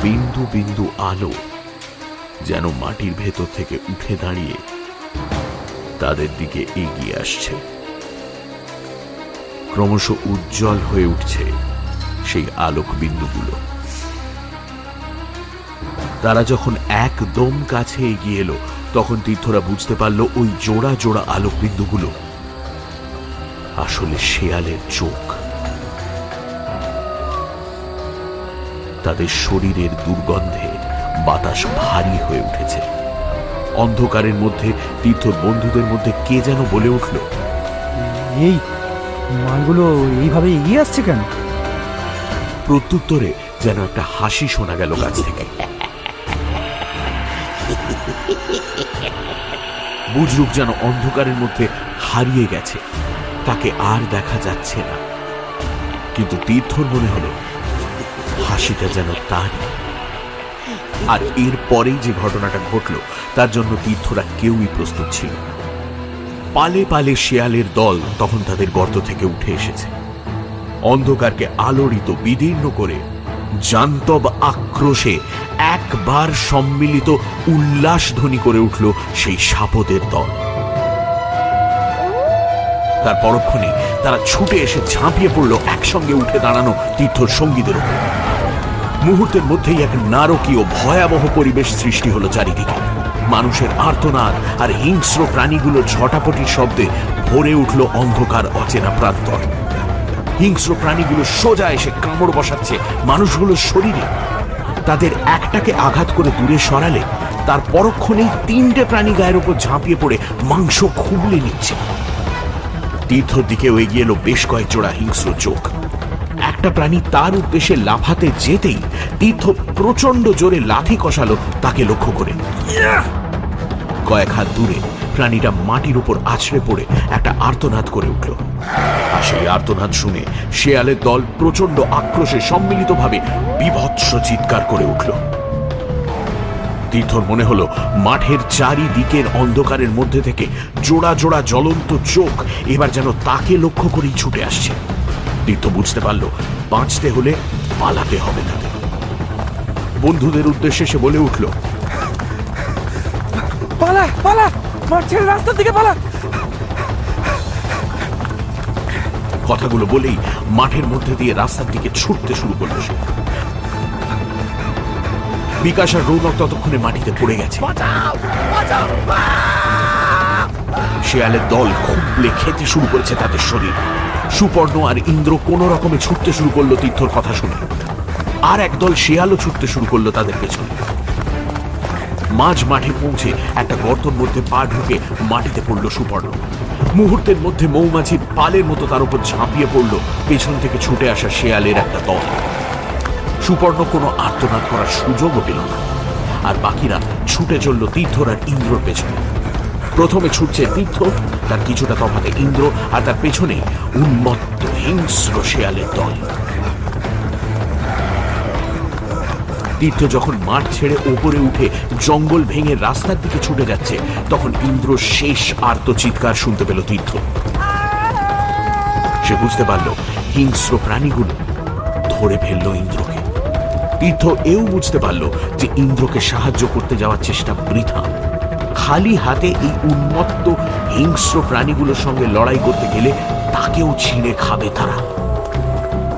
বিন্দু বিন্দু আলো যেন মাটির ভেতর থেকে উঠে দাঁড়িয়ে তাদের দিকে এগিয়ে আসছে। ক্রমশ উজ্জ্বল হয়ে উঠছে সেই আলোক বিন্দুগুলো। তারা যখন একদম কাছে এগিয়ে এলো, তখন তীর্থরা বুঝতে পারল ওই জোড়া জোড়া আলোক বিন্দুগুলো আসলে শেয়ালের চোখ। তাদের শরীরের দুর্গন্ধে বাতাস ভারী হয়ে উঠেছে। অন্ধকারের মধ্যে তীর্থর বন্ধুদের মধ্যে কে যেন বলে উঠল, এই মালগুলো এইভাবে এগিয়ে আসছে কেন? প্রত্যুত্তরে যেন একটা হাসি শোনা গেল কাছ থেকে। বুজরুক যেন অন্ধকারের মধ্যে হারিয়ে গেছে, তাকে আর দেখা যাচ্ছে না। কিন্তু তীর্থর মনে হলো হাসিটা যেন তারই। আর এর পরেই যে ঘটনাটা ঘটল তার জন্য তীর্থরা কেউই প্রস্তুত ছিল না। পালে পালে শেয়ালের দল তখন তাদের গর্ত থেকে উঠে এসেছে। অন্ধকারকে আলোড়িত বিদীর্ণ করে জান্তব আক্রোশে একবার সম্মিলিত উল্লাস ধ্বনি করে উঠল সেই সাপদের দল। তার পরক্ষণে তারা ছুটে এসে ঝাঁপিয়ে পড়ল একসঙ্গে উঠে দাঁড়ানো তীর্থর সঙ্গীদের উপর। মুহূর্তের মধ্যেই এক নারকীয় ভয়াবহ পরিবেশ সৃষ্টি হলো চারিদিকে। মানুষের আর্তনাদ আর হিংস্র প্রাণীগুলোর ঝটাপটির শব্দে ভরে উঠল অন্ধকার অচেনা প্রান্তর। হিংস্র প্রাণীগুলো সোজা এসে কামড় বসাচ্ছে মানুষগুলোর শরীরে। তাদের একটাকে আঘাত করে দূরে সরালে তার পরক্ষণেই তিনটে প্রাণী গায়ের উপর ঝাঁপিয়ে পড়ে মাংস খুবলে নিচ্ছে। তীর্থর দিকেও এগিয়ে এলো বেশ কয়েক জোড়া হিংস্র চোখ। একটা প্রাণী তার উদ্দেশ্যে লাফাতে যেতেই তীর্থ প্রচন্ড জোরে লাথি কষালো তাকে লক্ষ্য করে। কয়েক হাত দূরে প্রাণীটা মাটির উপর আছড়ে পড়ে একটা আর্তনাদ করে উঠল। আর সেই আর্তনাদ শুনে শেয়ালের দল প্রচন্ড আক্রোশে সম্মিলিতভাবে বীভৎস চিৎকার করে উঠল। তীর্থর মনে হলো মাঠের চারিদিকের অন্ধকারের মধ্যে থেকে জোড়া জোড়া জ্বলন্ত চোখ এবার যেন তাকে লক্ষ্য করেই ছুটে আসছে। তীর্থ বুঝতে পারল বাঁচতে হলে পালাতে হবে তাদের। বন্ধুদের উদ্দেশ্যে সে বলে উঠল, পালা পালা, মাঠ ছেড়ে রাস্তার দিকে পালা। কথাগুলো বলেই মাঠের মধ্যে দিয়ে রাস্তার দিকে ছুটতে শুরু করল সে। বিকাশ আর রৌনক ততক্ষণে মাটিতে পড়ে গেছে। শেয়ালের দল খুবলে খেতে শুরু করেছে তাদের শরীর। সুপর্ণ আর ইন্দ্র কোন রকমে ছুটতে শুরু করলো তীর্থর কথা শুনে। আর একদল শেয়ালও ছুটতে শুরু করলো তাদের পেছনে। মাঝ মাঠে পৌঁছে একটা গর্তের মধ্যে পা ঢুকে মাটিতে পড়ল সুপর্ণ। মুহূর্তের মধ্যে মৌমাছির পালের মতো তার উপর ঝাঁপিয়ে পড়ল পেছন থেকে ছুটে আসা শেয়ালের একটা দল। সুপর্ণ কোনো আর্তনাদ করার সুযোগও পেল না, আর বাকিরা ছুটে চলল তীর্থর আর ইন্দ্রর পেছনে। প্রথমে ছুটছে তীর্থ, তার কিছুটা তফাতে ইন্দ্র, আর তার পেছনে উন্মত্ত হিংস্র শেয়ালের দল। তীর্থ যখন মাঠ ছেড়ে ওপরে উঠে জঙ্গল ভেঙে রাস্তার দিকে ছুটে যাচ্ছে, তখন ইন্দ্র শেষ আর্ত চিৎকার শুনতে পেল তীর্থ। সে বুঝতে পারল হিংস্র প্রাণীগুলো ধরে ফেলল ইন্দ্রকে। তীর্থ এও বুঝতে পারল যে ইন্দ্রকে সাহায্য করতে যাওয়ার চেষ্টা বৃথা। খালি হাতে এই উন্মত্ত হিংস্র প্রাণীগুলোর সঙ্গে লড়াই করতে গেলে তাকেও ছিঁড়ে খাবে তারা।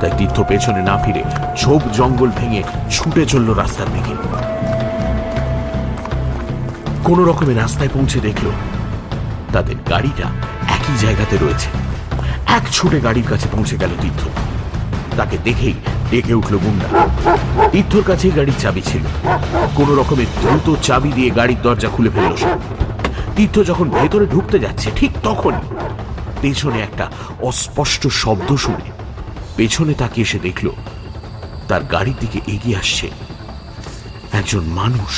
তাই তীর্থ পেছনে না ফিরে ঝোপ জঙ্গল ভেঙে ছুটে চলল রাস্তার দিকে। কোন রকমে রাস্তায় পৌঁছে দেখল তাদের গাড়িটা একই জায়গাতে রয়েছে। এক ছুটে গাড়ির কাছে পৌঁছে গেল তীর্থ। তাকে দেখেই ডেকে উঠল গুন্ডা। তীর্থর কাছেই গাড়ির চাবি ছিল। কোন রকমে দ্রুত চাবি দিয়ে গাড়ির দরজা খুলে ফেলল সে। তীর্থ যখন ভেতরে ঢুকতে যাচ্ছে, ঠিক তখনই পেছনে একটা অস্পষ্ট শব্দ শুনে পেছনে তাকিয়ে সে দেখল তার গাড়ির দিকে এগিয়ে আসছে একজন মানুষ।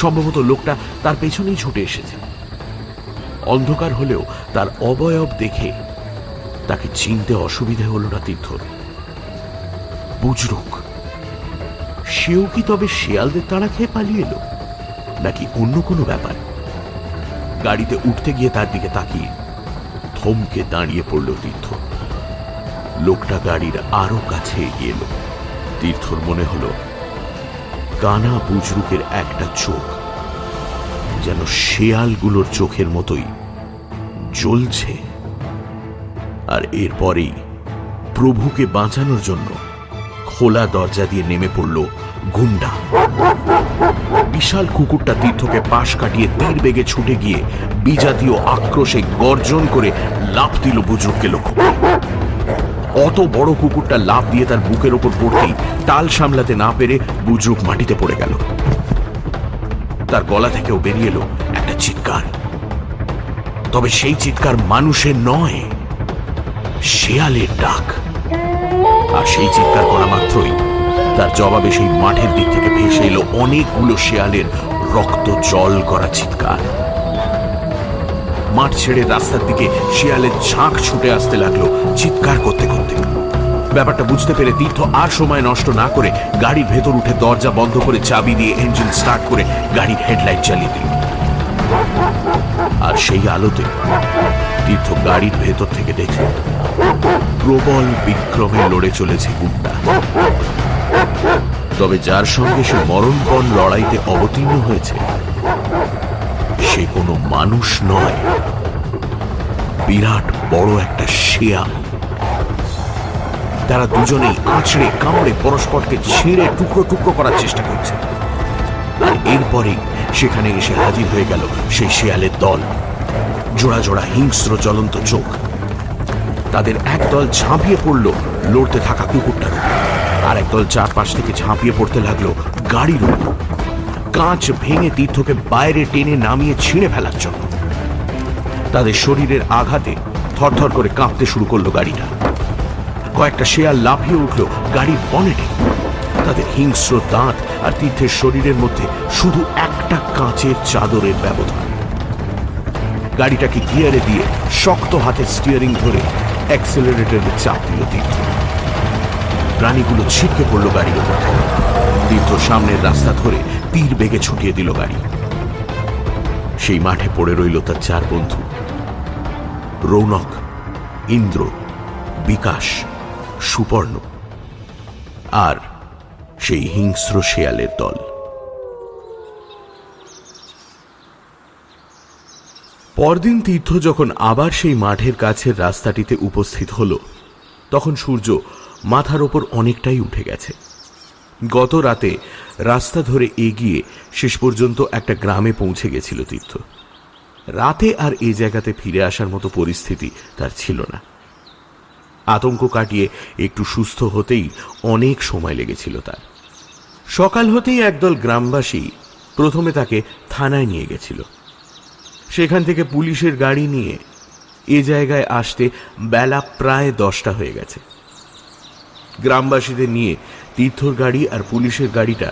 সম্ভবত লোকটা তার পেছনেই ছুটে এসেছে। অন্ধকার হলেও তার অবয়ব দেখে তাকে চিনতে অসুবিধে হল না তীর্থর। বুজরুক। সেও কি তবে শেয়ালদের তাড়া খেয়ে পালিয়ে এলো, নাকি অন্য কোনো ব্যাপার? গাড়িতে উঠতে গিয়ে তার দিকে তাকিয়ে থমকে দাঁড়িয়ে পড়ল তীর্থ। লোকটা গাড়ির আরো কাছে এগিয়ে এলো। তীর্থর মনে হলো কানা বুজরুকের একটা চোখ যেন শেয়ালগুলোর চোখের মতোই জ্বলছে। আর এরপরেই প্রভুকে বাঁচানোর জন্য খোলা দরজা দিয়ে নেমে পড়ল গুন্ডা। বিশাল কুকুরটা তীর্থকে পাশ কাটিয়ে তীর বেগে ছুটে গিয়ে বিজাতীয় আক্রোশে গর্জন করে লাফ দিল বুজরুককে লক্ষ্য করে। অত বড় কুকুরটা লাফ দিয়ে তার বুকের ওপর পড়তেই টাল সামলাতে না পেরে বুজরুক মাটিতে পড়ে গেল। তার গলা থেকেও বেরিয়ে এলো একটা চিৎকার। তবে সেই চিৎকার মানুষের নয়, শেয়ালের ডাক। আর সেই চিৎকার করা মাত্রই তার জবাবে সেই মাঠের দিক থেকে ভেসে এলো অনেকগুলো শেয়ালের রক্ত জল করা চিৎকার। মাঠ ছেড়ে রাস্তার দিকে শিয়ালের ঝাঁক ছুটে আসতে লাগলো চিৎকার করতে করতে। ব্যাপারটা বুঝতে পেরে তীর্থ আর সময় নষ্ট না করে গাড়ির ভেতর উঠে দরজা বন্ধ করে চাবি দিয়ে ইঞ্জিন স্টার্ট করে গাড়ির হেডলাইট জ্বালিয়ে দিল। আর সেই আলোতে তীর্থ গাড়ির ভেতর থেকে দেখল প্রবল বিক্রমে লড়ে চলেছে গুন্ডা। তবে যার সঙ্গে সে মরণপণ লড়াইতে অবতীর্ণ হয়েছে সে কোনো মানুষ নয়, বিরাট বড় একটা শেয়াল। তারা দুজনেই আঁচড়ে কামড়ে পরস্পরকে ছিঁড়ে টুকরো টুকরো করার চেষ্টা করছে। আর এরপরেই সেখানে এসে হাজির হয়ে গেল সেই শেয়ালের দল। জোড়া জোড়া হিংস্র জ্বলন্ত চোখ। তাদের একদল ঝাঁপিয়ে পড়ল লড়তে থাকা কুকুরটার উপর, আর একদল চারপাশ থেকে ঝাঁপিয়ে পড়তে লাগলো গাড়ির উপর, কাঁচ ভেঙে তীর্থকে বাইরে টেনে নামিয়ে ছিঁড়ে ফেলার জন্য। তাদের শরীরের আঘাতে থরথর করে কাঁপতে শুরু করলো গাড়িটা। কয়েকটা শেয়াল লাফিয়ে উঠল গাড়ির বনেটে। তাদের হিংস্র দাঁত আর তীর্থের শরীরের মধ্যে শুধু একটা কাঁচের চাদরের ব্যবধান। গাড়িটাকে গিয়ারে দিয়ে শক্ত হাতে স্টিয়ারিং ধরে অ্যাক্সেলারেটরে চাপ দিল তীর্থ। প্রাণীগুলো ছিটকে পড়ল গাড়ির উপর থেকে। তীর্থ সামনের রাস্তা ধরে তীর বেগে ছুটিয়ে দিল গাড়ি। সেই মাঠে পড়ে রইল তার চার বন্ধু, রৌনক, ইন্দ্র, বিকাশ, সুপর্ণ আর সেই হিংস্র শেয়ালের দল। পরদিন তীর্থ যখন আবার সেই মাঠের কাছের রাস্তাটিতে উপস্থিত হল, তখন সূর্য মাথার ওপর অনেকটাই উঠে গেছে। গত রাতে রাস্তা ধরে এগিয়ে শেষ পর্যন্ত একটা গ্রামে পৌঁছে গেছিল তীর্থ। রাতে আর এই জায়গাতে ফিরে আসার মতো পরিস্থিতি তার ছিল না। আতঙ্ক কাটিয়ে একটু সুস্থ হতেই অনেক সময় লেগেছিল তার। সকাল হতেই একদল গ্রামবাসী প্রথমে তাকে থানায় নিয়ে গেছিল। সেখান থেকে পুলিশের গাড়ি নিয়ে এ জায়গায় আসতে বেলা প্রায় 10টা হয়ে গেছে। গ্রামবাসীদের নিয়ে তীর্থর গাড়ি আর পুলিশের গাড়িটা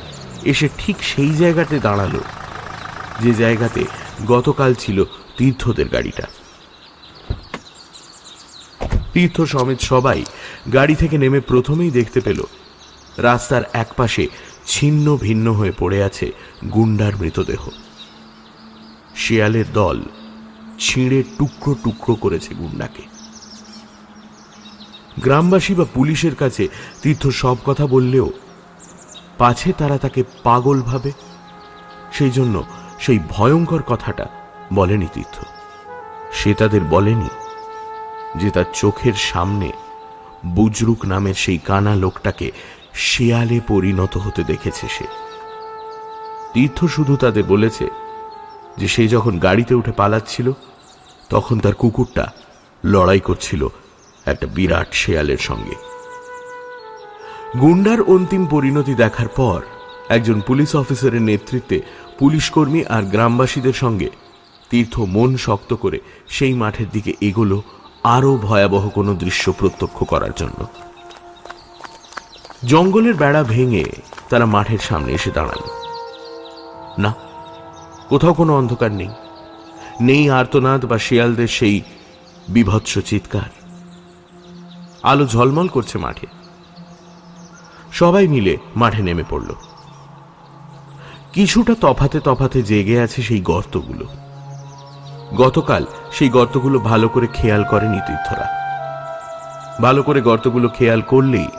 এসে ঠিক সেই জায়গাতে দাঁড়ালো যে জায়গাতে গতকাল ছিল তীর্থদের গাড়িটা। তীর্থ সমেত সবাই গাড়ি থেকে নেমে প্রথমেই দেখতে পেল রাস্তার একপাশে ছিন্ন ভিন্ন হয়ে পড়ে আছে গুন্ডার মৃতদেহ। শিয়ালের দল ছিঁড়ে টুকরো টুকরো করেছে গুন্ডাকে। গ্রামবাসী বা পুলিশের কাছে তীর্থ সব কথা বললেও পাছে তারা তাকে পাগল ভাবে, সেই জন্য সেই ভয়ঙ্কর কথাটা বলেনি তীর্থ। সে তাদের বলেনি যে তার চোখের সামনে বুজরুক নামের সেই কানা লোকটাকে শিয়ালে পরিণত হতে দেখেছে সে। তীর্থ শুধু তাদের বলেছে যে সে যখন গাড়িতে উঠে পালাচ্ছিল তখন তার কুকুরটা লড়াই করছিল একটা বিরাট শেয়ালের সঙ্গে। গুন্ডার অন্তিম পরিণতি দেখার পর একজন পুলিশ অফিসারের নেতৃত্বে পুলিশকর্মী আর গ্রামবাসীদের সঙ্গে তীর্থ মন শক্ত করে সেই মাঠের দিকে এগোলো আরো ভয়াবহ কোনো দৃশ্য প্রত্যক্ষ করার জন্য। জঙ্গলের বেড়া ভেঙে তারা মাঠের সামনে এসে দাঁড়ালো। না, কোথাও কোনো অন্ধকার নেই, নেই আর্তনাদ বা শিয়ালদের সেই বিভৎস চিৎকার। আলো ঝলমল করছে মাঠে। সবাই মিলে মাঠে নেমে পড়ল। কিছুটা তফাতে তফাতে জেগে আছে সেই গর্তগুলো। গতকাল সেই গর্তগুলো ভালো করে খেয়াল করেনি তীর্থরা। ভালো করে গর্তগুলো খেয়াল করলেই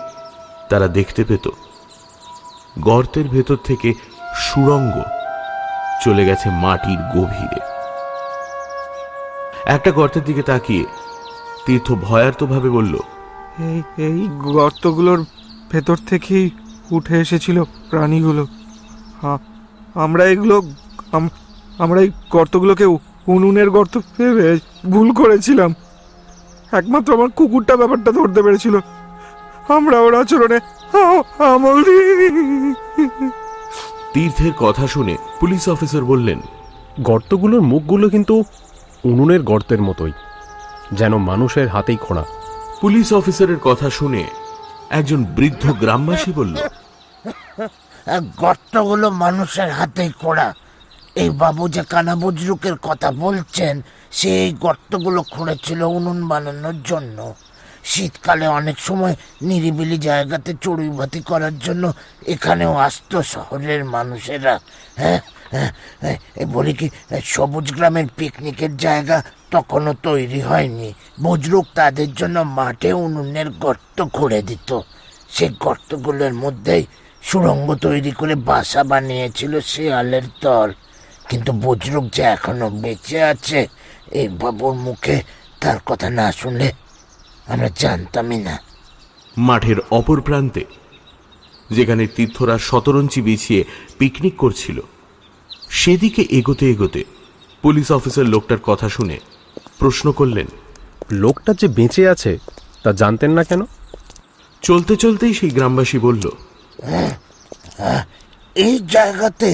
তারা দেখতে পেত গর্তের ভেতর থেকে সুড়ঙ্গ চলে গেছে মাটির গভীরে। একটা গর্তের দিকে তাকিয়ে তীর্থ ভয়ার্তভাবে বলল, এই গর্তগুলোর ভেতর থেকেই উঠে এসেছিল প্রাণীগুলো। আমরা এই গর্তগুলোকে উনুনের গর্ত ভেবে ভুল করেছিলাম। একমাত্র আমার কুকুরটা ব্যাপারটা ধরতে পেরেছিল। আমরা ওর আচরণে তীর্থের কথা শুনে পুলিশ অফিসার বললেন, গর্তগুলোর মুখগুলো কিন্তু উনুনের গর্তের মতোই, যেন মানুষের হাতেই খোঁড়া। পুলিশ অফিসারের কথা শুনে একজন বৃদ্ধ গ্রামবাসী বলল, গর্তগুলো মানুষের হাতেই করা। এই বাবু যে কানা বুজরুকের কথা বলছেন, সেই গর্তগুলো খুঁড়েছিল উনুন বানানোর জন্য। শীতকালে অনেক সময় নিরিবিলি জায়গাতে চড়ুইভাতি করার জন্য এখানেও আসতো শহরের মানুষেরা। হ্যাঁ, বলি কি, সবুজ গ্রামের পিকনিকের জায়গা তখনও তৈরি হয়নি। বুজরুক তাদের জন্য মাঠে উনুনের গর্ত খুঁড়ে দিত। সেই গর্তগুলোর মধ্যেই সুড়ঙ্গ তৈরি করে বাসা বানিয়েছিল শিয়ালের দল। কিন্তু বুজরুক যে এখনো বেঁচে আছে, এই বাবুর মুখে তার কথা না শুনলে আমরা জানতামই না। মাঠের অপর প্রান্তে, যেখানে তীর্থরা শতরঞ্চি বিছিয়ে পিকনিক করছিল, সেদিকে এগোতে এগোতে পুলিশ অফিসার লোকটার কথা শুনে প্রশ্ন করলেন, লোকটা যে বেঁচে আছে তা জানতেন না কেন? চলতে চলতেই সেই গ্রামবাসী বলল, এই জায়গাতে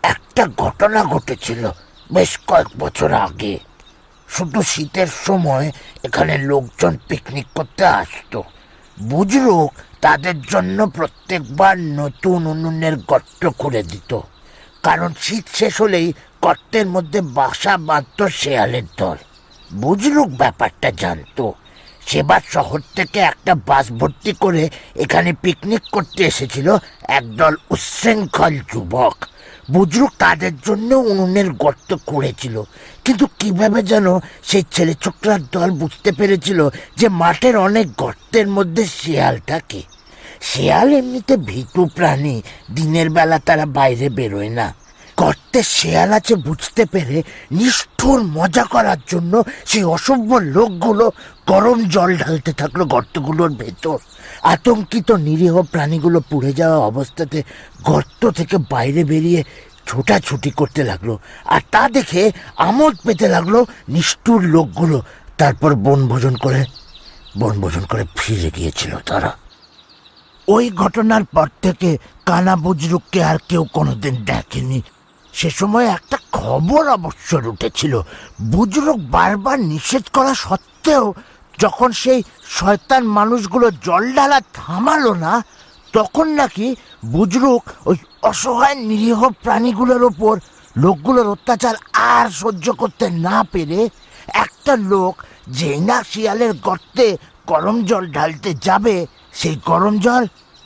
একটা ঘটনা ঘটেছিল বেশ কয়েক বছর আগে। শুধু শীতের সময় এখানে লোকজন পিকনিক করতে আসতো। বুজরুক তাদের জন্য প্রত্যেকবার নতুন উনুনের গর্ত করে দিত, কারণ শীত শেষ হলেই গর্তের মধ্যে বাসা বাঁধত শেয়ালের দল। বুজরুক ব্যাপারটা জানতো। সেবার শহর থেকে একটা বাস ভর্তি করে এখানে পিকনিক করতে এসেছিল একদল উচ্ছৃঙ্খল যুবক। বুজরুক তাদের জন্য উনুনের গর্ত করেছিল, কিন্তু কিভাবে যেন সেই ছেলে ছোকরার দল বুঝতে পেরেছিল যে মাঠের অনেক গর্তের মধ্যে শিয়াল থাকে। শিয়াল এমনিতে ভীতু প্রাণী, দিনের বেলা তারা বাইরে বেরোয় না। গর্তে শিয়াল আছে বুঝতে পেরে নিষ্ঠুর মজা করার জন্য সেই অসভ্য লোকগুলো গরম জল ঢালতে থাকলো গর্তগুলোর ভেতর। আতঙ্কিত নিরীহ প্রাণীগুলো পুড়ে যাওয়া অবস্থাতে গর্ত থেকে বাইরে বেরিয়ে ছোটাছুটি করতে লাগলো, আর তা দেখে আমোদ পেতে লাগলো নিষ্ঠুর লোকগুলো। তারপর বনভোজন করে বনভোজন করে ফিরে গিয়েছিল তারা। ওই ঘটনার পর থেকে কানা বুজরুককে আর কেউ কোনোদিন দেখেনি। সে সময় একটা খবর অবশ্য উঠেছিল, বুজরুক বারবার নিষেধ করা সত্ত্বেও যখন সেই শয়তান মানুষগুলো জল ঢালা থামালো না, তখন নাকি বুজরুক ওই অসহায় নিরীহ প্রাণীগুলোর ওপর লোকগুলোর অত্যাচার আর সহ্য করতে না পেরে একটা লোক যেই না শিয়ালের গর্তে গরম জল ঢালতে যাবে, সেই গরম জল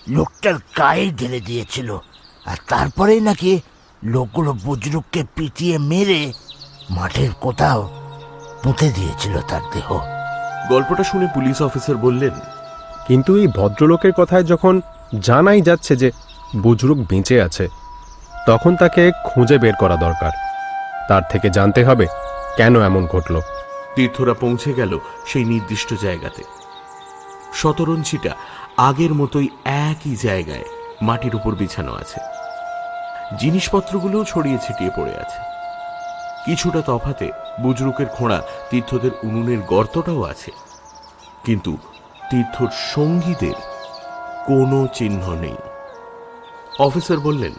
লোকটার গায়ে ঢেলে দিয়েছিল। আর তারপরেই নাকি লোকগুলো বুজরুককে পিটিয়ে মেরে মাঠের কোথাও পুঁতে দিয়েছিল তার দেহ। গল্পটা শুনে পুলিশ অফিসার বললেন, কিন্তু এই ভদ্রলোকের কথায় যখন জানাই যাচ্ছে যে বুজরুক বেঁচে আছে, তখন তাকে খুঁজে বের করা দরকার। তার থেকে জানতে হবে কেন এমন ঘটল। তীর্থরা পৌঁছে গেল সেই নির্দিষ্ট জায়গাতে। শতরঞ্চিটা আগের মতোই একই জায়গায় মাটির উপর বিছানো আছে। জিনিসপত্রগুলোও ছড়িয়ে ছিটিয়ে পড়ে আছে। কিছুটা তফাতে বুজরুকের খোঁড়া তীর্থদের উনুনের গর্তটাও আছে, কিন্তু তীর্থর সঙ্গীদের কোনো চিহ্ন নেই। অফিসার বললেন,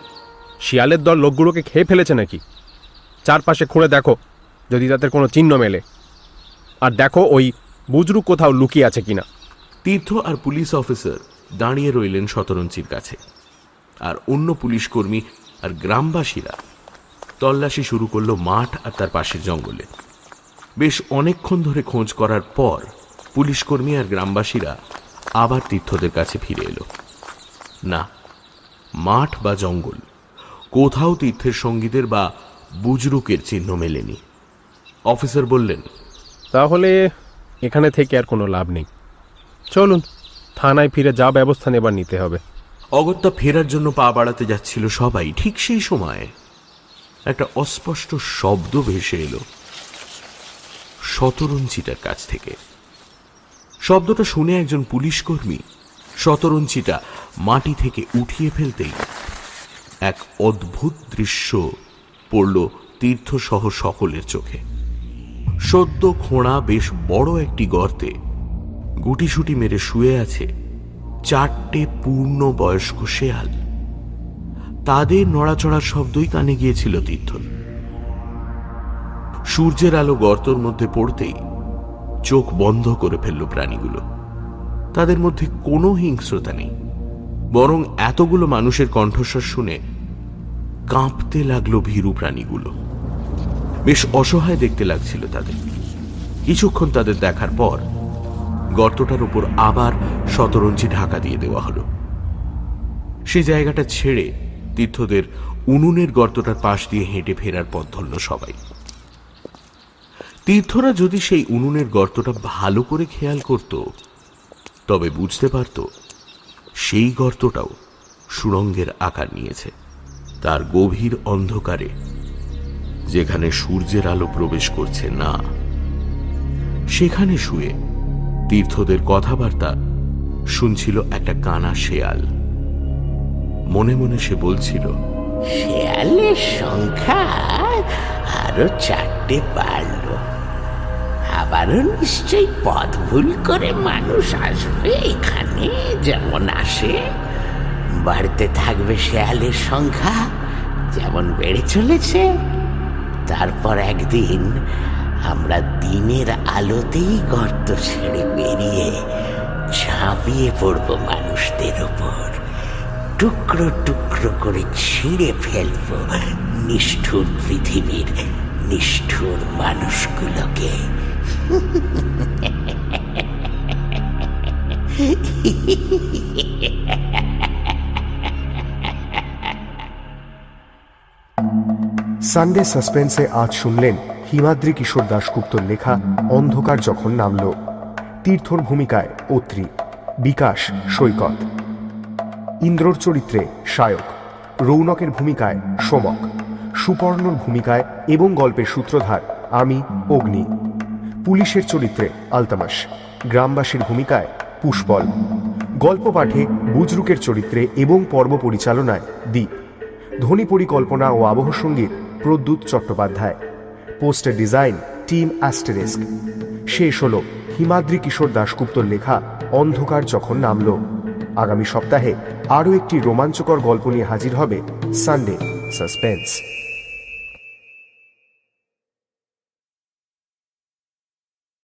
শিয়ালের দল লোকগুলোকে খেয়ে ফেলেছে নাকি? চারপাশে খুঁড়ে দেখো যদি তাদের কোনো চিহ্ন মেলে, আর দেখো ওই বুজরুক কোথাও লুকিয়ে আছে কিনা। তীর্থ আর পুলিশ অফিসার দাঁড়িয়ে রইলেন শতরঞ্চির কাছে, আর অন্য পুলিশ কর্মী আর গ্রামবাসীরা তল্লাশি শুরু করলো মাঠ আর তার পাশের জঙ্গলে। বেশ অনেকক্ষণ ধরে খোঁজ করার পর পুলিশ কর্মী আর গ্রামবাসীরা আবার তীর্থদের কাছে ফিরে এলো। না, মাঠ বা জঙ্গল কোথাও তীর্থের সঙ্গীদের বা বুজরুকের চিহ্ন মেলেনি। অফিসার বললেন, তাহলে এখানে থেকে আর কোনো লাভ নেই, চলুন থানায় ফিরে যা ব্যবস্থা নেবার নিতে হবে। অগত্যা ফেরার জন্য পা বাড়াতে যাচ্ছিল সবাই। ঠিক সেই সময় একটা অস্পষ্ট শব্দ ভেসে এলো শতরঞ্চিটার কাছ থেকে। শব্দটা শুনে একজন পুলিশ কর্মী শতরঞ্চিটা মাটি থেকে উঠিয়ে ফেলতেই এক অদ্ভুত দৃশ্য পড়ল তীর্থসহ সকলের চোখে। সদ্য খোঁড়া বেশ বড় একটি গর্তে গুটিসুটি মেরে শুয়ে আছে 4টে পূর্ণ বয়স্ক শেয়াল। তাদের নড়াচড়ার শব্দই কানে গিয়েছিল তীর্থর। সূর্যের আলো গর্তর মধ্যে পড়তেই চোখ বন্ধ করে ফেলল প্রাণীগুলো। তাদের মধ্যে কোনো হিংস্রতা নেই, বরং এতগুলো মানুষের কণ্ঠস্বর শুনে কাঁপতে লাগলো ভীরু প্রাণীগুলো। বেশ অসহায় দেখতে লাগছিল তাদের। কিছুক্ষণ তাদের দেখার পর গর্তটার উপর আবার শতরঞ্চি ঢাকা দিয়ে দেওয়া হলো। সে জায়গাটা ছেড়ে তীর্থদের উনুনের গর্তটার পাশ দিয়ে হেঁটে ফেরার পথ ধরল সবাই। তীর্থরা যদি সেই উনুনের গর্তটা ভালো করে খেয়াল করত, তবে বুঝতে পারত সেই গর্তটাও সুড়ঙ্গের আকার নিয়েছে। তার গভীর অন্ধকারে, যেখানে সূর্যের আলো প্রবেশ করছে না, সেখানে শুয়ে তীর্থদের কথাবার্তা শুনছিল একটা কানা শেয়াল। মনে মনে সে বলছিল, শেয়ালের সংখ্যা আরো 4টে বাড়লো। আবারও নিশ্চয়ই পথ ভুল করে মানুষ আসবে এখানে, যেমন আসে। বাড়তে থাকবে শেয়ালের সংখ্যা, যেমন বেড়ে চলেছে। তারপর একদিন আমরা দিনের আলোতেই গর্ত ছেড়ে বেরিয়ে ঝাঁপিয়ে পড়ব মানুষদের ওপর। টুকরো টুকরো করে ছিঁড়ে ফেলব নিষ্ঠুর পৃথিবীর নিষ্ঠুর মানুষগুলোকে। সানডে সাসপেন্সে আজ শুনলেন হিমাদ্রি কিশোর দাশগুপ্তর লেখা অন্ধকার যখন নামল। তীর্থর ভূমিকায় অত্রি, বিকাশ সৈকত, ইন্দ্রর চরিত্রে সায়ক, রৌনকের ভূমিকায় সোমক, সুপর্ণর ভূমিকায় এবং গল্পের সূত্রধার আমি অগ্নি, পুলিশের চরিত্রে আলতামাস, গ্রামবাসীর ভূমিকায় পুষ্পল, গল্প পাঠে বুজরুকের চরিত্রে এবং পর্ব পরিচালনায় দীপ, ধ্বনি পরিকল্পনা ও আবহ সঙ্গীত Pradyut Chattopadhyay, poster design team asterisk. শেষ হল হিমাদ্রি কিশোর দাশগুপ্তর লেখা অন্ধকার যখন নামলো। আগামী সপ্তাহে আরও একটি রোমাঞ্চকর গল্প নিয়ে হাজির হবে সানডে সাসপেন্স।